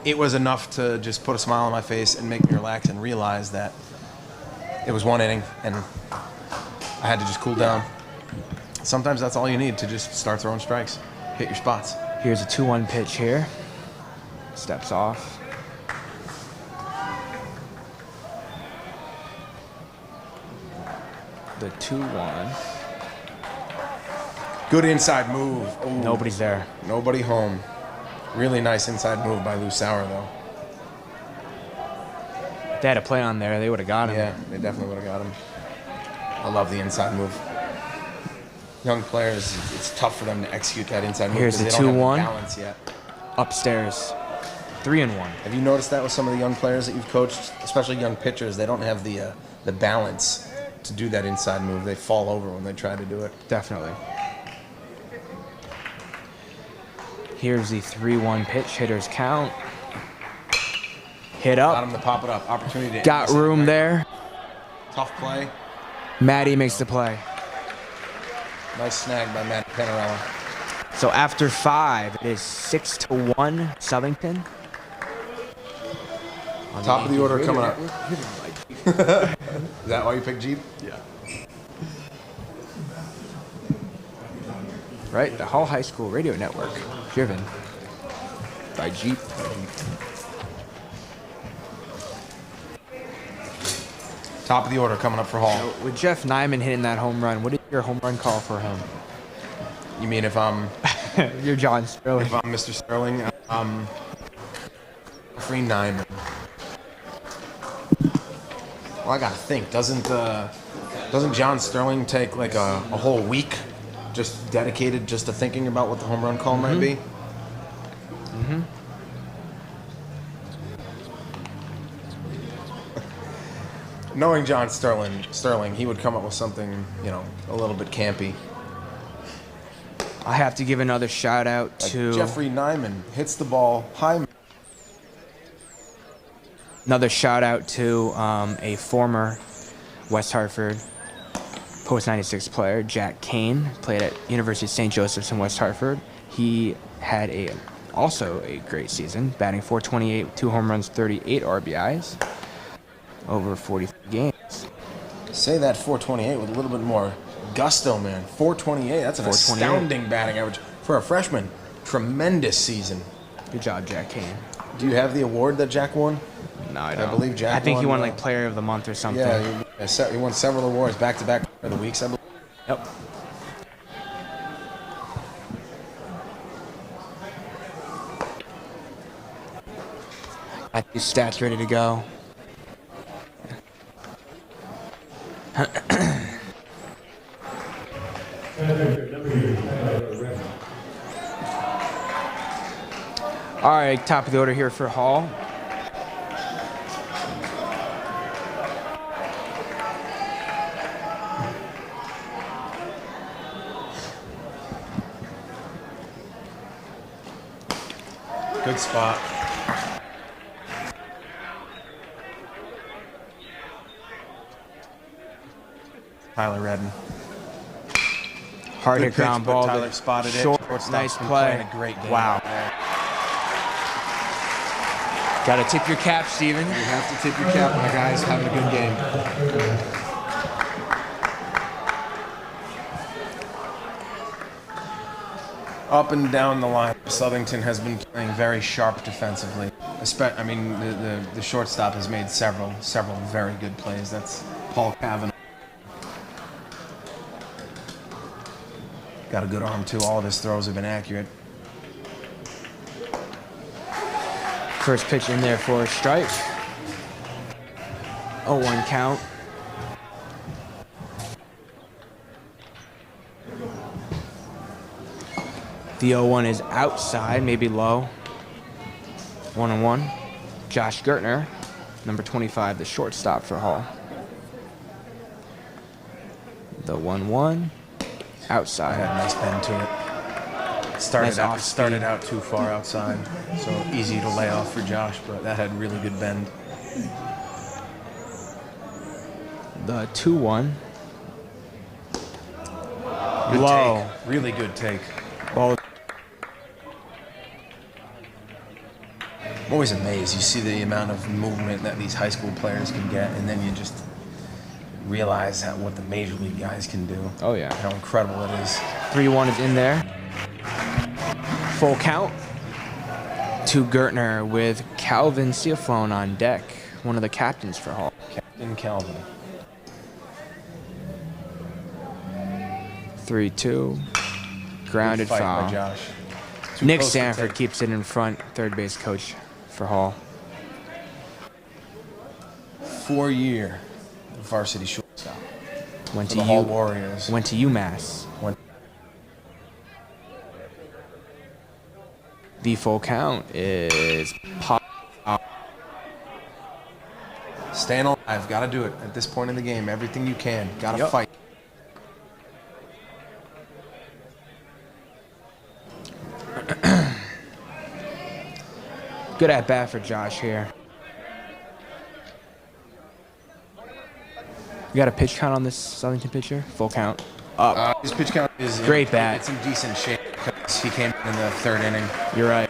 it was enough to just put a smile on my face and make me relax and realize that it was one inning and I had to just cool down. Sometimes that's all you need to just start throwing strikes, hit your spots. Here's a 2-1 pitch here. Steps off. The 2-1. Good inside move. Ooh. Nobody's there. Nobody home. Really nice inside move by Lou Sauer, though. If they had a play on there, they would have got him. Yeah, they definitely would have got him. I love the inside move. Young players, it's tough for them to execute that inside move Here's because the they don't 2-1. have the balance yet. Upstairs. 3-1. Have you noticed that with some of the young players that you've coached, especially young pitchers? They don't have the balance to do that inside move. They fall over when they try to do it. Definitely. Here's the 3-1 pitch. Hitter's count. Hit Got up. him to pop it up. Opportunity to Got room there. Tough play. Maddie makes the play. Nice snag by Matt Panarella. So after 5, it is 6-1 Southington. Top of the order coming up. Is that why you picked Jeep? Yeah. Right, the Hall High School Radio Network, driven by Jeep. Top of the order coming up for Hall. So with Jeff Nyman hitting that home run, what is your home run call for him? You mean if I'm You're John Sterling. if I'm Mr. Sterling? Free Nyman. Well, I gotta think. Doesn't John Sterling take like a whole week just dedicated just to thinking about what the home run call might be? Mm-hmm. Knowing John Sterling, he would come up with something, a little bit campy. I have to give another shout out Like to Jeffrey Nyman hits the ball high. another shout out to a former West Hartford Post 96 player, Jack Kane, played at University of St. Joseph's in West Hartford. He had also a great season, batting .428 with 2 home runs, 38 RBIs, over 40 games. Say that .428 with a little bit more gusto, man. .428, that's an astounding batting average for a freshman. Tremendous season. Good job, Jack Kane. Do you have the award that Jack won? No, I don't. I believe Jack I think he won won, like Player of the Month or something. Yeah, he won several awards back-to-back of the weeks, I believe. Yep. Got these stats ready to go. All right, top of the order here for Hall. Good spot. Tyler Redden. Hard Good hit pitch, ground but ball. Tyler spotted it. Short, Shortstop's nice been play. playing a great game. Wow. Got to tip your cap, Steven. You have to tip your cap when a guy's having a good game. Up and down the line, Southington has been playing very sharp defensively. I mean, the shortstop has made several very good plays. That's Paul Kavanaugh. Got a good arm too. All of his throws have been accurate. First pitch in there for a strike. 0-1 count. The 0-1 is outside, maybe low. 1-1. Josh Gertner, number 25, the shortstop for Hall. The 1-1, outside. Had a nice bend to it. Started out too far outside, so easy to lay off for Josh, but that had really good bend. The 2-1. Good Low. take. Really good take. Ball. I'm always amazed. You see the amount of movement that these high school players can get, and then you just realize what the major league guys can do. Oh, yeah. How incredible it is. 3-1 is in there. Full count to Gertner with Calvin Ciaflone on deck, one of the captains for Hall. Captain Calvin. 3-2. Grounded Good fight foul. by Josh. Nick close to Sanford take. keeps it in front, third base coach for Hall. 4-year varsity shortstop. Went For to the Hall Warriors. Went to UMass. The full count is pop. Staying alive. Got to do it at this point in the game. Everything you can. Got to fight. Good at bat for Josh here. You got a pitch count on this Southington pitcher? Full count. Up. His pitch count is Great bat. It's in decent shape because he came in the third inning. You're right.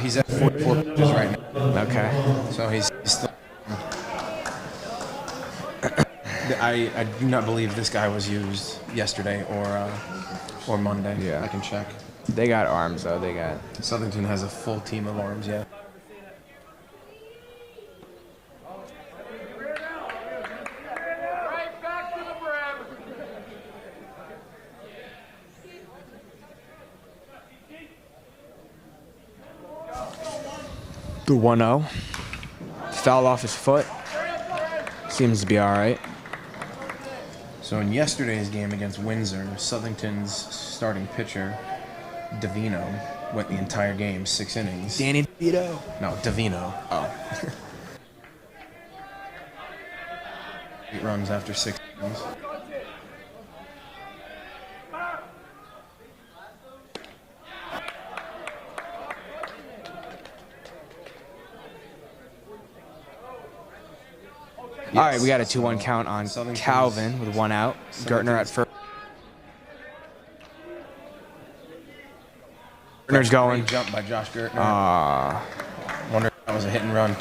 He's at 44 pitches right now. Okay. So he's still. I do not believe this guy was used yesterday or Monday. Yeah. I can check. They got arms though. They got. Southington has a full team of arms. Yeah. The 1-0. Foul off his foot. Seems to be all right. So in yesterday's game against Windsor, Southington's starting pitcher, Davino, went the entire game, 6 innings. Danny DeVito. No, Davino. Oh. 8 runs after 6 innings. All right, we got a 2-1 count on Southington's- Calvin with 1 out. Gertner at first. Gertner's going. Great jump by Josh Gertner. Wonder if that was a hit and run.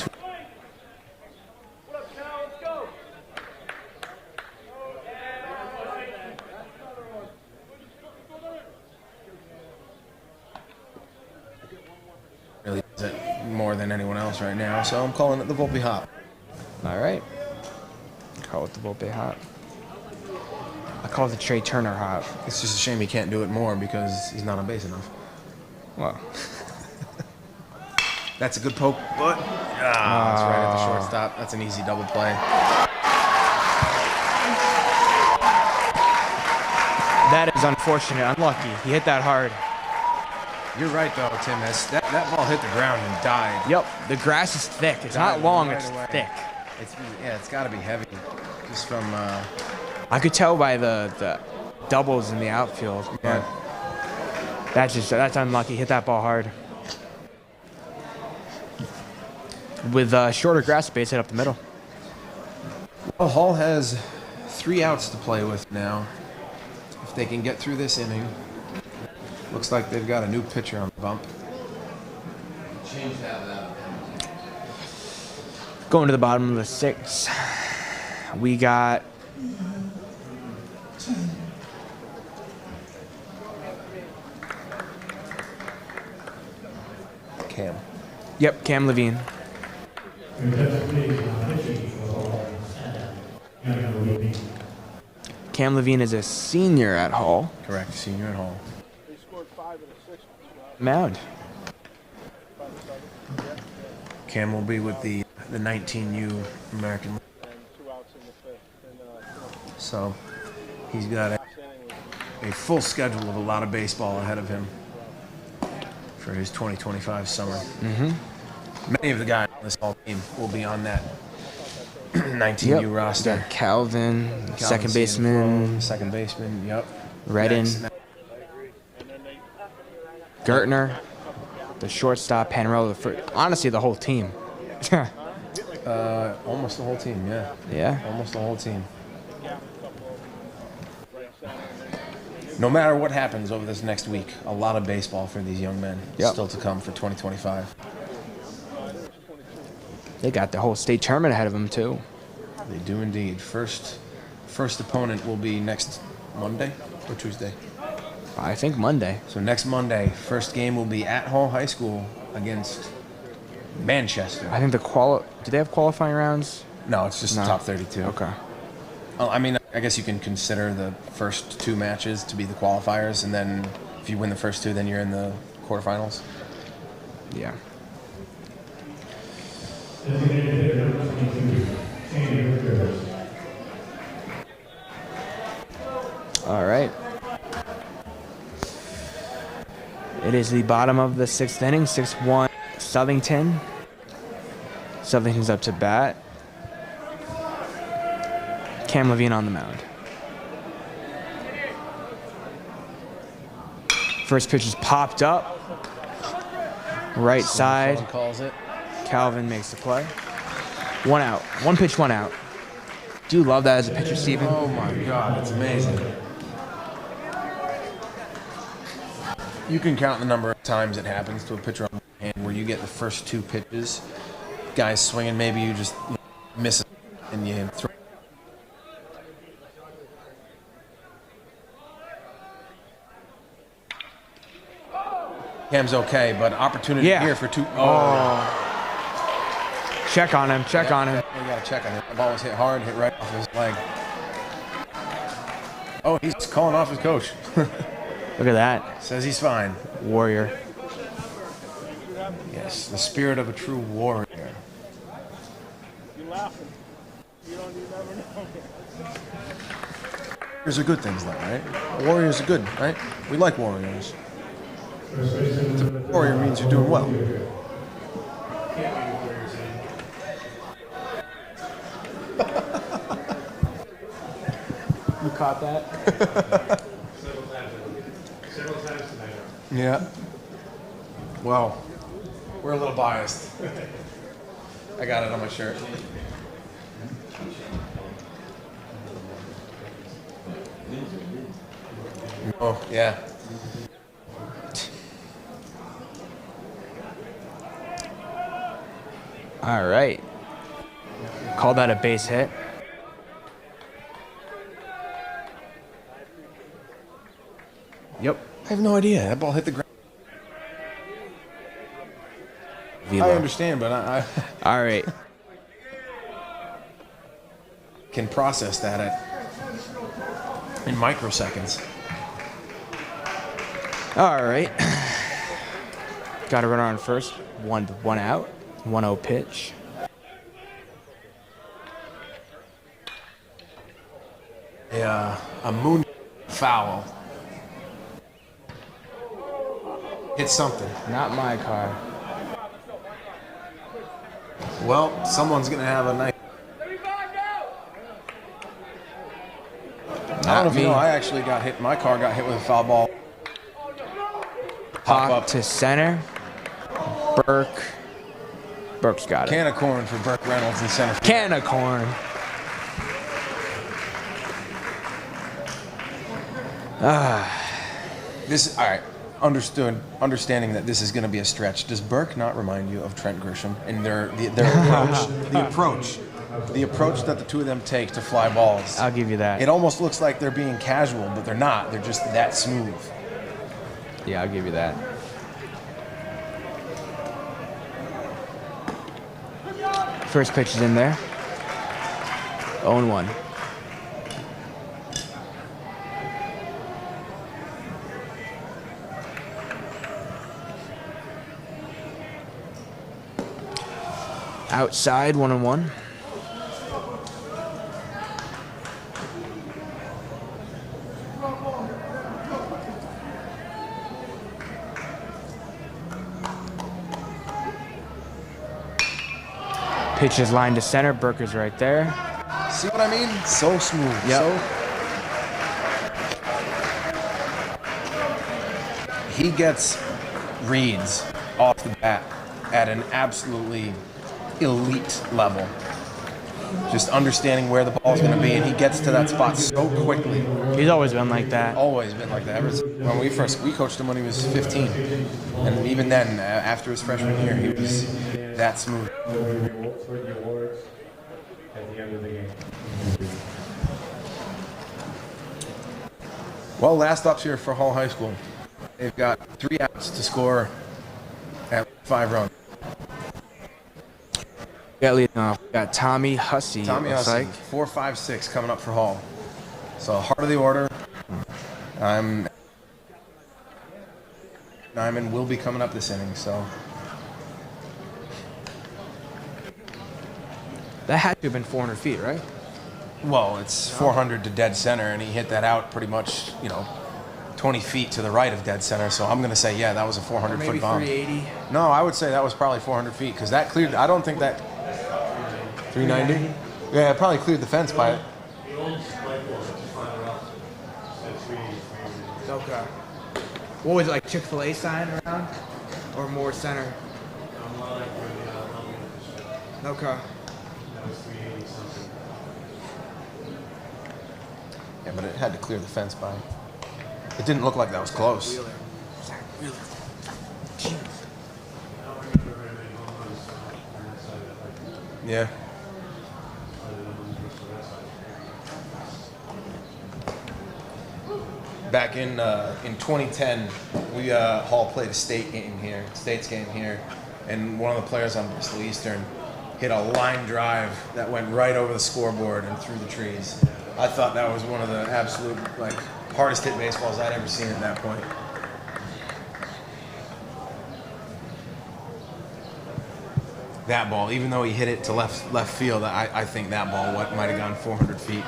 Really does it more than anyone else right now, so I'm calling it the Volpe hop. All right. Call it the Volpe hop. I call it the Trey Turner hop. It's just a shame he can't do it more because he's not on base enough. Well, That's a good poke, but it's right at the shortstop. That's an easy double play. that is unfortunate. Unlucky. He hit that hard. You're right, though, Tim. That ball hit the ground and died. Yep. The grass is thick. It's Died not long. right It's away. thick. It's got to be heavy, just from. I could tell by the doubles in the outfield. Yeah. That's unlucky. Hit that ball hard. With shorter grass space, hit up the middle. Well, Hall has 3 outs to play with now. If they can get through this inning, looks like they've got a new pitcher on the bump. Change that. Going to the bottom of the 6th, we got Cam. Yep, Cam Levine. Cam Levine is a senior at Hall. Correct, senior at Hall. They scored 5 of the 6 ones. Mound. Cam will be with the 19U American League. And 2 outs in the 5th. So he's got a full schedule of a lot of baseball ahead of him for his 2025 summer. Many of the guys on this Hall team will be on that 19U roster. Got Calvin, second Cianfrone, baseman, second baseman, yep. Redden, Next. Gertner, the shortstop, Panarello. Honestly, the whole team. Almost the whole team, yeah. Yeah. Almost the whole team. No matter what happens over this next week, a lot of baseball for these young men still to come for 2025. They got the whole state tournament ahead of them too. They do indeed. First opponent will be next Monday or Tuesday. I think Monday. So next Monday, first game will be at Hall High School against Manchester. I think do they have qualifying rounds? No, it's just top 32. Okay. Well, I mean, I guess you can consider the first 2 matches to be the qualifiers, and then if you win the first 2, then you're in the quarterfinals. Yeah. All right. It is the bottom of the 6th inning, 6-1 Southington. Southington's up to bat. Cam Levine on the mound. First pitch is popped up. Right side. Calls it. Calvin makes the play. 1 out. 1 pitch, 1 out. Do you love that as a pitcher, Steven? Oh my God, it's amazing. You can count the number of times it happens to a pitcher on the hand where you get the first 2 pitches, guys swinging, maybe you just miss it and you throw. Cam's okay, but opportunity here for 2. Check on him. Check on him. We got to check on him. The ball was hit hard, hit right off his leg. Oh, he's calling off his coach. Look at that. Says he's fine. Warrior. Yes, the spirit of a true warrior. You're laughing. You never know. Warriors are good things, though, right? Warriors are good, right? We like warriors. Warrior means you're doing well. You caught that? Several times tonight. Yeah. Well, we're a little biased. I got it on my shirt. Oh, yeah. All right. Call that a base hit. Yep. I have no idea. That ball hit the ground. Velo. I understand, but I All right. can process that in microseconds. All right. Got a runner on first. One out. 1-0 pitch. A moon foul. Hit something. Not my car. Well, someone's gonna have a nice. I don't know if you know, I actually got hit. My car got hit with a foul ball. Pop up to center. Burke's got it. Can of corn for Burke Reynolds in center field. Can of corn. This all right. Understanding that this is going to be a stretch. Does Burke not remind you of Trent Grisham in their approach, the approach that the two of them take to fly balls? I'll give you that. It almost looks like they're being casual, but they're not. They're just that smooth. Yeah, I'll give you that. First pitch is in there. 0-1. Outside, 1-1. Pitch is lined to center. Burker's right there. See what I mean? So smooth. Yep. He gets reads off the bat at an absolutely elite level. Just understanding where the ball's going to be, and he gets to that spot so quickly. He's always been like that. Always been like that. When we coached him when he was 15, and even then, after his freshman year, he was that smooth. Well, last ups here for Hall High School. They've got 3 outs to score at 5 runs. We got Tommy Hussey. Tommy Hussey, 4, 5, 6 coming up for Hall. So heart of the order. Nyman will be coming up this inning. So that had to have been 400 feet, right? well, it's 400 to dead center, and he hit that out pretty much, 20 feet to the right of dead center. So I'm going to say, yeah, that was a 400-foot bomb. 380. No, I would say that was probably 400 feet because that cleared. I don't think that 390. Yeah, it probably cleared the fence by it. Okay. What was it, like Chick-fil-A sign around, or more center? Okay. Yeah, but it had to clear the fence by. It didn't look like that was close. Yeah. Back in 2010, we Hall played a states game here, and one of the players on Bristol Eastern hit a line drive that went right over the scoreboard and through the trees. I thought that was one of the absolute hardest hit baseballs I'd ever seen at that point. That ball, even though he hit it to left field, I think that ball might have gone 400 feet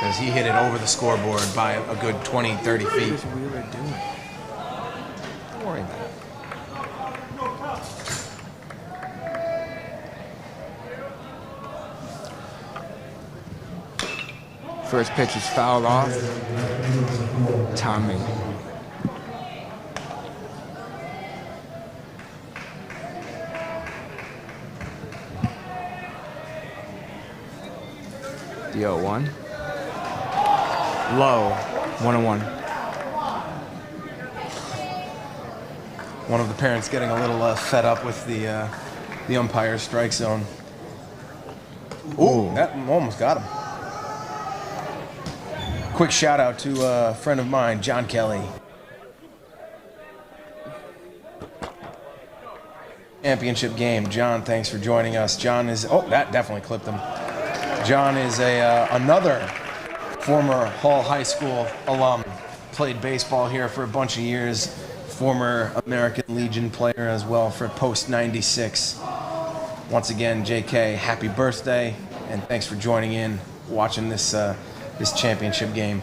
because he hit it over the scoreboard by a good 20, 30 feet. What is Wheeler doing? Don't worry about it. First pitch is fouled off. Tommy. The 0-1. Low. 1-1. One of the parents getting a little fed up with the umpire's strike zone. Ooh, that almost got him. Quick shout out to a friend of mine, John Kelly. Championship game. John, thanks for joining us. John is, that definitely clipped him. John is another former Hall High School alum. Played baseball here for a bunch of years. former American Legion player as well for post 96. Once again, JK, happy birthday, and thanks for joining in, watching this this championship game.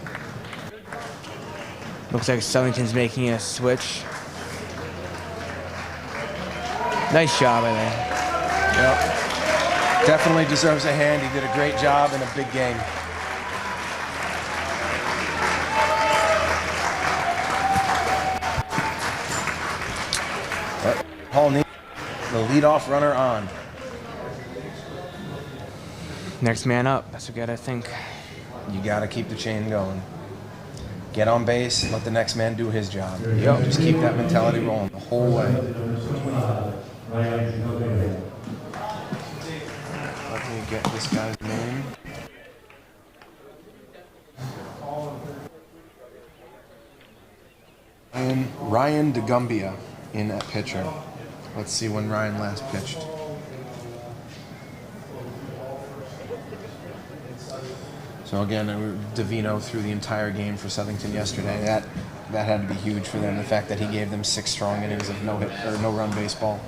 Looks like Southington's making a switch. Nice job, I think. Yep. Definitely deserves a hand. He did a great job in a big game. But Hall needs the leadoff runner on. Next man up. That's what I gotta think. You got to keep the chain going. Get on base, let the next man do his job. Yep. Just keep that mentality rolling the whole way. Let me get this guy's name. Ryan DeGumbia in at pitcher. Let's see when Ryan last pitched. So again, Davino threw the entire game for Southington yesterday. That had to be huge for them. The fact that he gave them 6 strong innings of no-run baseball.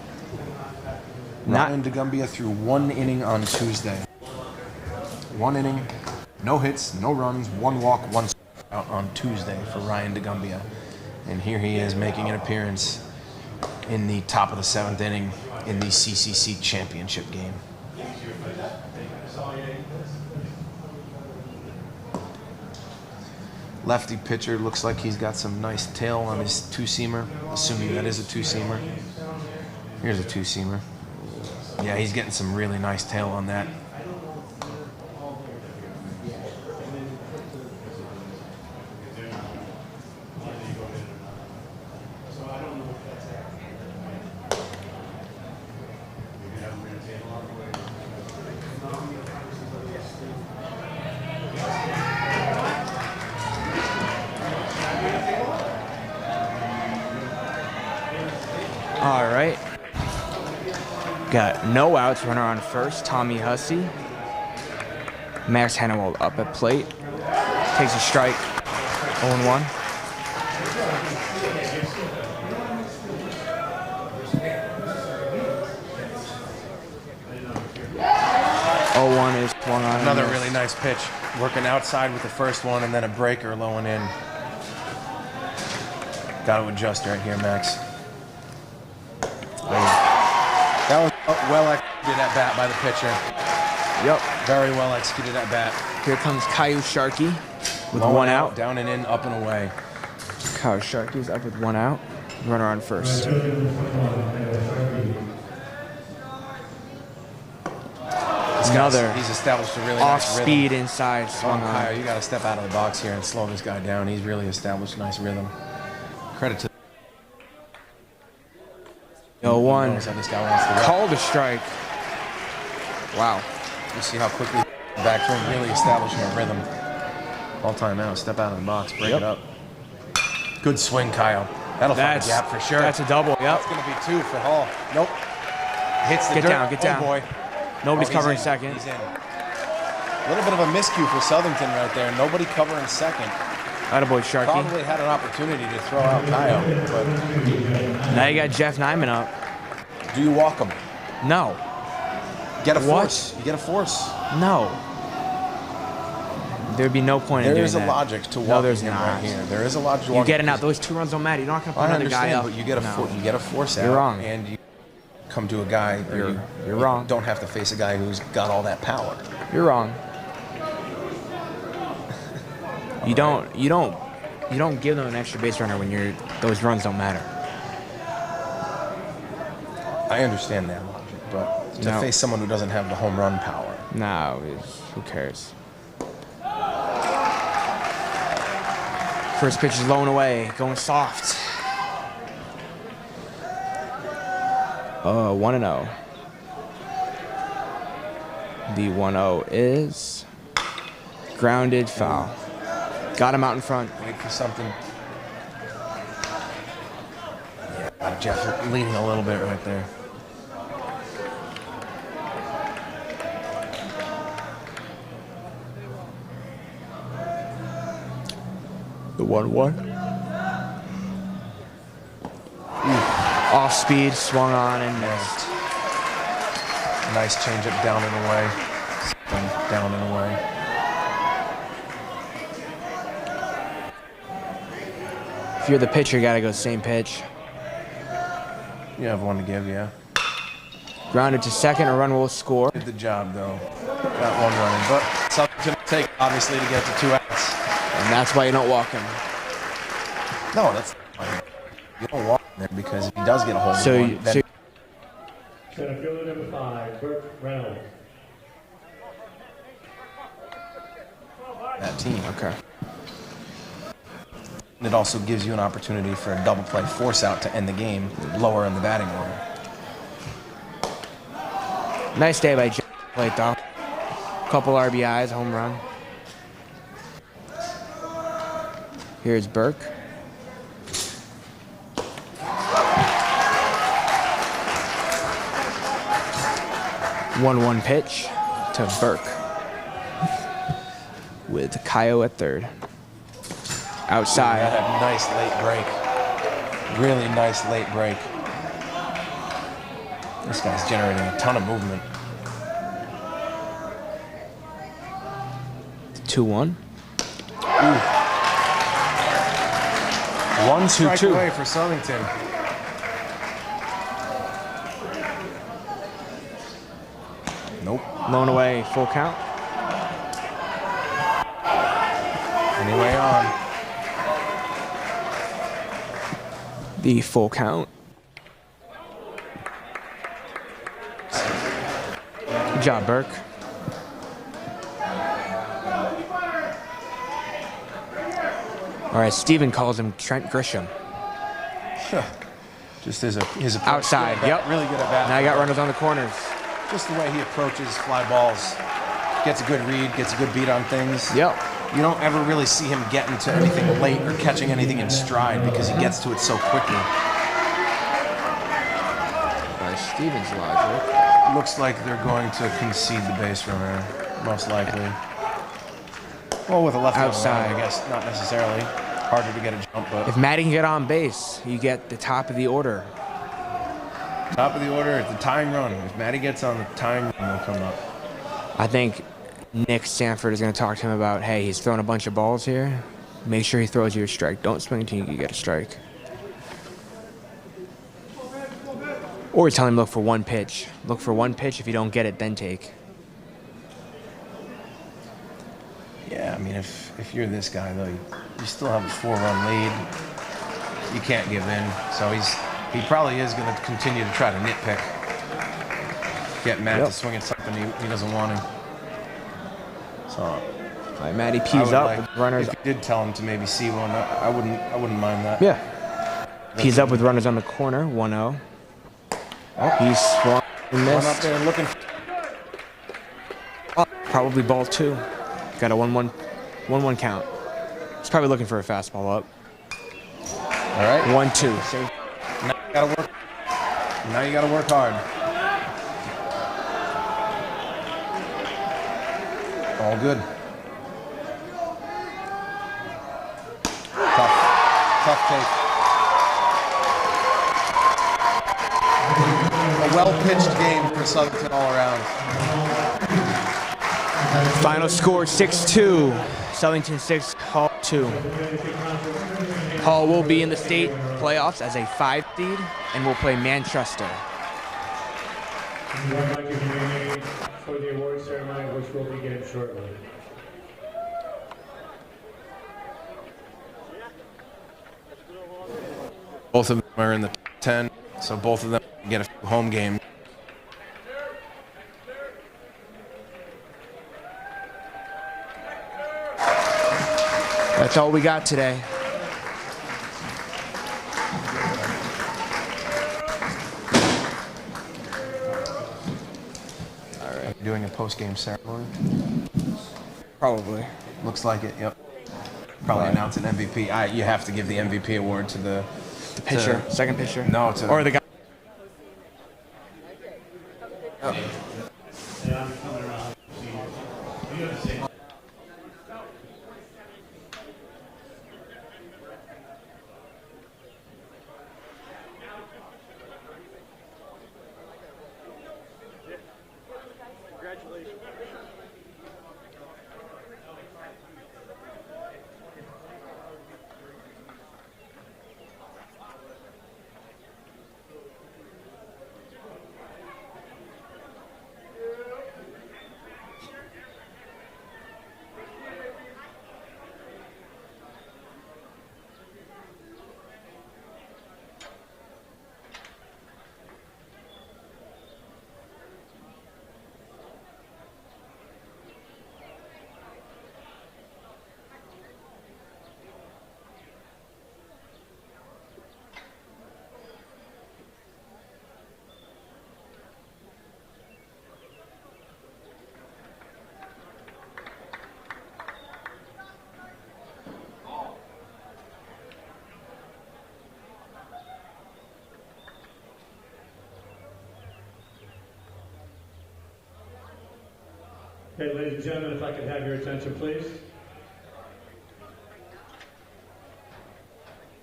Ryan DeGumbia threw 1 inning on Tuesday. 1 inning, no hits, no runs, 1 walk, 1 strikeout on Tuesday for Ryan DeGumbia. And here he is making an appearance in the top of the 7th inning in the CCC championship game. Lefty pitcher looks like he's got some nice tail on his 2-seamer, assuming that is a 2-seamer. Here's a 2-seamer. Yeah, he's getting some really nice tail on that. All right. Got no outs, runner on first, Tommy Hussey. Max Hannawald up at plate. Takes a strike, 0-1. Is swung on. Another really nice pitch. Working outside with the first one and then a breaker low and in. Got to adjust right here, Max. That was well executed at bat by the pitcher. Yep. Very well executed at bat. Here comes Caillou Sharkey with Low 1 and out. Down and in, up and away. Caillou Sharkey's up with 1 out. Runner on first. He's established a really off nice speed rhythm. Inside swung on. Kyle, you got to step out of the box here and slow this guy down. He's really established a nice rhythm. Credit to 0-1. Called a strike. Wow. You see how quickly back to him, really establishing a rhythm. All time out. Step out of the box. Break it up. Good swing, Kyle. That'll find a gap for sure. That's a double. Yep. That's going to be 2 for Hall. Nope. Hits the dirt. Get down. Oh, boy. Nobody's covering second. He's in. A little bit of a miscue for Southington right there. Nobody covering second. Attaboy, Sharkey. Probably had an opportunity to throw out Kyle, but now you got Jeff Nyman up. Do you walk him? No. Get a force. You get a force. No. There'd be no point in doing that. There is a logic to walking him right here. There is a logic to walking him. You're getting out. Those 2 runs don't matter. You're not going to put another guy up. But you get a force out. You're wrong. And you come to a guy. You're wrong. Don't have to face a guy who's got all that power. You're wrong. You don't give them an extra base runner when those runs don't matter. I understand that logic, but to face someone who doesn't have the home run power. No, who cares? First pitch is low and away, going soft. 1-0. The 1-0 is grounded foul. Got him out in front. Wait for something. Yeah, Jeff leaning a little bit right there. The 1-1. Off speed, swung on and missed. Nice changeup down and away. Down and away. If you're the pitcher, you gotta go same pitch. You have one to give, yeah. Grounded to second, a run will score. Did the job though. Got one running, but something to take obviously to get to 2 outs. And that's why you don't walk him. No, that's fine. You don't walk him there because if he does get a hold of So, one, then Center fielder number 5, Burt Reynolds. that team. Okay. And it also gives you an opportunity for a double play force out to end the game lower in the batting order. Nice day by Jay plate though. Couple RBIs, home run. Here's Burke. One pitch to Burke with Kaio at third. Outside. That had a nice late break. Really nice late break. This guy's generating a ton of movement. 2-1. 1 strike 2-2. away for Southington. Nope. Blown away, full count. Anyway on. The full count. Good job, Burke. All right, Steven calls him Trent Grisham. Just his approach. Outside, yep. Really good at bat. Now you got runners on the corners. Just the way he approaches fly balls. Gets a good read, gets a good beat on things. Yep. You don't ever really see him getting to anything late or catching anything in stride because he gets to it so quickly. By Steven's logic. Looks like they're going to concede the base runner, most likely. Well, with a left Outside. I guess not necessarily. Harder to get a jump, but If Matty can get on base, you get the top of the order. top of the order, it's a tying run. If Matty gets on, the tying run will come up. I think Nick Sanford is going to talk to him about, hey, he's throwing a bunch of balls here. Make sure he throws you a strike. Don't swing until you get a strike. Or tell him look for one pitch. Look for one pitch. If you don't get it, then take. Yeah, I mean, if you're this guy, though, you still have a 4-run lead. You can't give in. So he probably is going to continue to try to nitpick. Get Matt to swing at something he doesn't want to. So, Like Matty pees up with runners. If you did tell him to maybe see one, I wouldn't mind that. Yeah. Pees up with runners on the corner. 1-0. Oh, he's swung and One up missed. there looking. Oh, probably ball 2. Got a 1-1 count. He's probably looking for a fastball up. All right. 1-2. Now you gotta work. Now you gotta work hard. All good. Tough take. A well-pitched game for Southington all around. Final score 6-2. Southington 6, Hall 2. Hall will be in the state playoffs as a 5 seed and will play Manchester. We would like to remain for the award ceremony, which will begin shortly. Both of them are in the 10, so both of them get a home game. That's all we got today. All right. Doing a post-game ceremony. Probably. Looks like it. Yep. Probably announce an MVP. You have to give the MVP award to the Pitcher, second pitcher. No, to or the guy. Okay, ladies and gentlemen, if I could have your attention, please.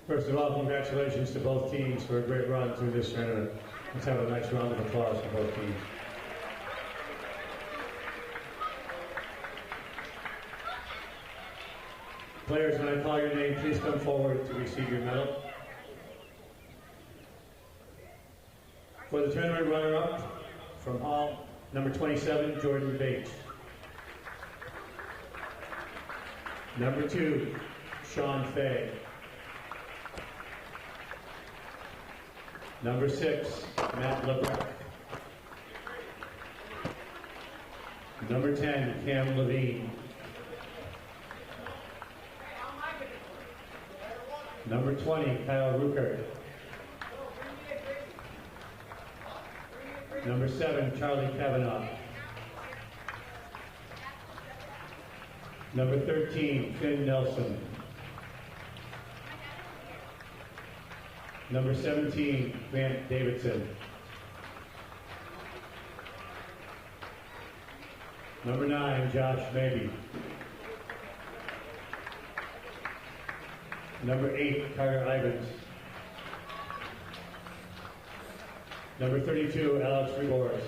First of all, congratulations to both teams for a great run through this tournament. Let's have a nice round of applause for both teams. Players, when I call your name, please come forward to receive your medal. For the tournament runner-up, from Hall, number 27, Jordan Bates. Number 2, Sean Fay. Number 6, Matt Lebrecht. Number 10, Cam Levine. Number 20, Kyle Ruckert. Number 7, Charlie Kavanaugh. Number 13, Finn Nelson. Number 17, Grant Davidson. Number 9, Josh Mabey. Number 8, Carter Ivins. Number 32, Alex Rebors.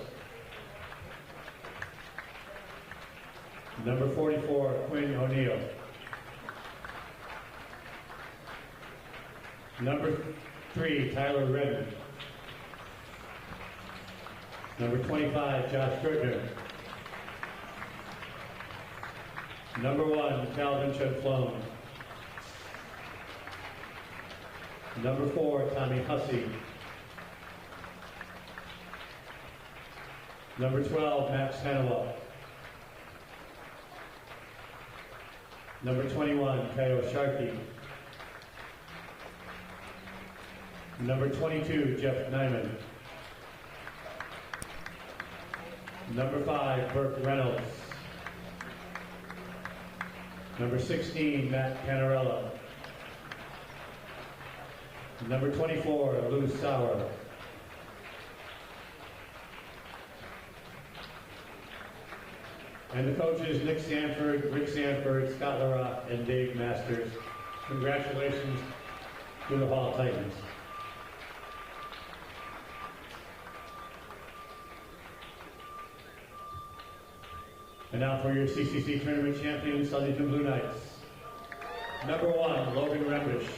Number 44, Quinn O'Neill. Number 3, Tyler Redden. Number 25, Josh Gertner. Number 1, Calvin Chenflone. Number 4, Tommy Hussey. Number 12, Max Hannawell. Number 21, Kayo Sharkey. Number 22, Jeff Nyman. Number 5, Burke Reynolds. Number 16, Matt Panarella. Number 24, Lou Sauer. And the coaches, Nick Sanford, Rick Sanford, Scott Larock, and Dave Masters. Congratulations to the Hall Titans. And now for your CCC Tournament champions, Southington Blue Knights. Number 1, Logan Rembish.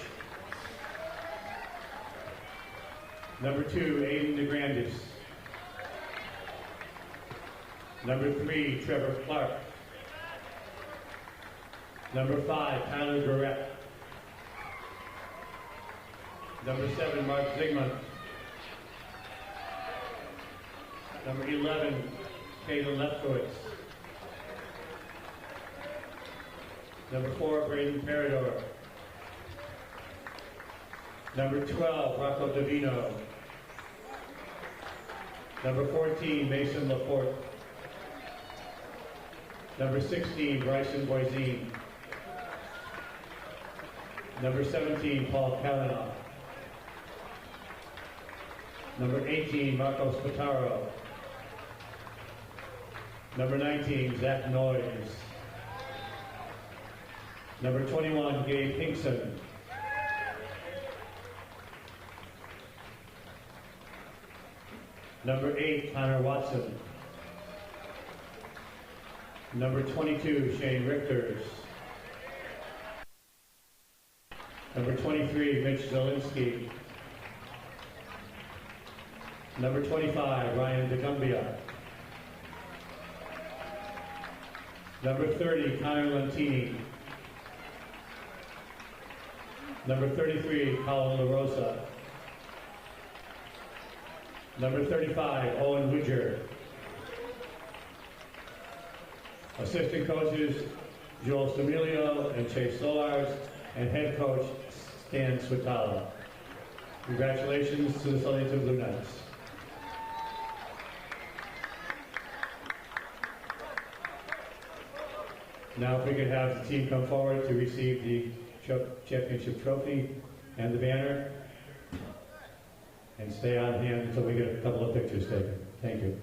Number 2, Aiden DeGrandis. Number 3, Trevor Clark. Number 5, Tyler Barrett. Number 7, Mark Zygmunt. Number 11, Kayla Lefkowitz. Number 4, Braden Peridor. Number 12, Rocco Davino. Number 14, Mason Laporte. Number 16, Bryson Boisine. Number 17, Paul Kavanaugh. Number 18, Marco Spataro. Number 19, Zach Noyes. Number 21, Gabe Hinkson. Number 8, Connor Watson. Number 22, Shane Richters. Number 23, Mitch Zielinski. Number 25, Ryan DeCumbia. Number 30, Connor Lentini. Number 33, Colin LaRosa. Number 35, Owen Widger. Assistant coaches, Joel Samilio and Chase Solars, and head coach, Stan Switala. Congratulations to the Southington Blue Knights. Now if we could have the team come forward to receive the championship trophy and the banner, and stay on hand until we get a couple of pictures taken. Thank you.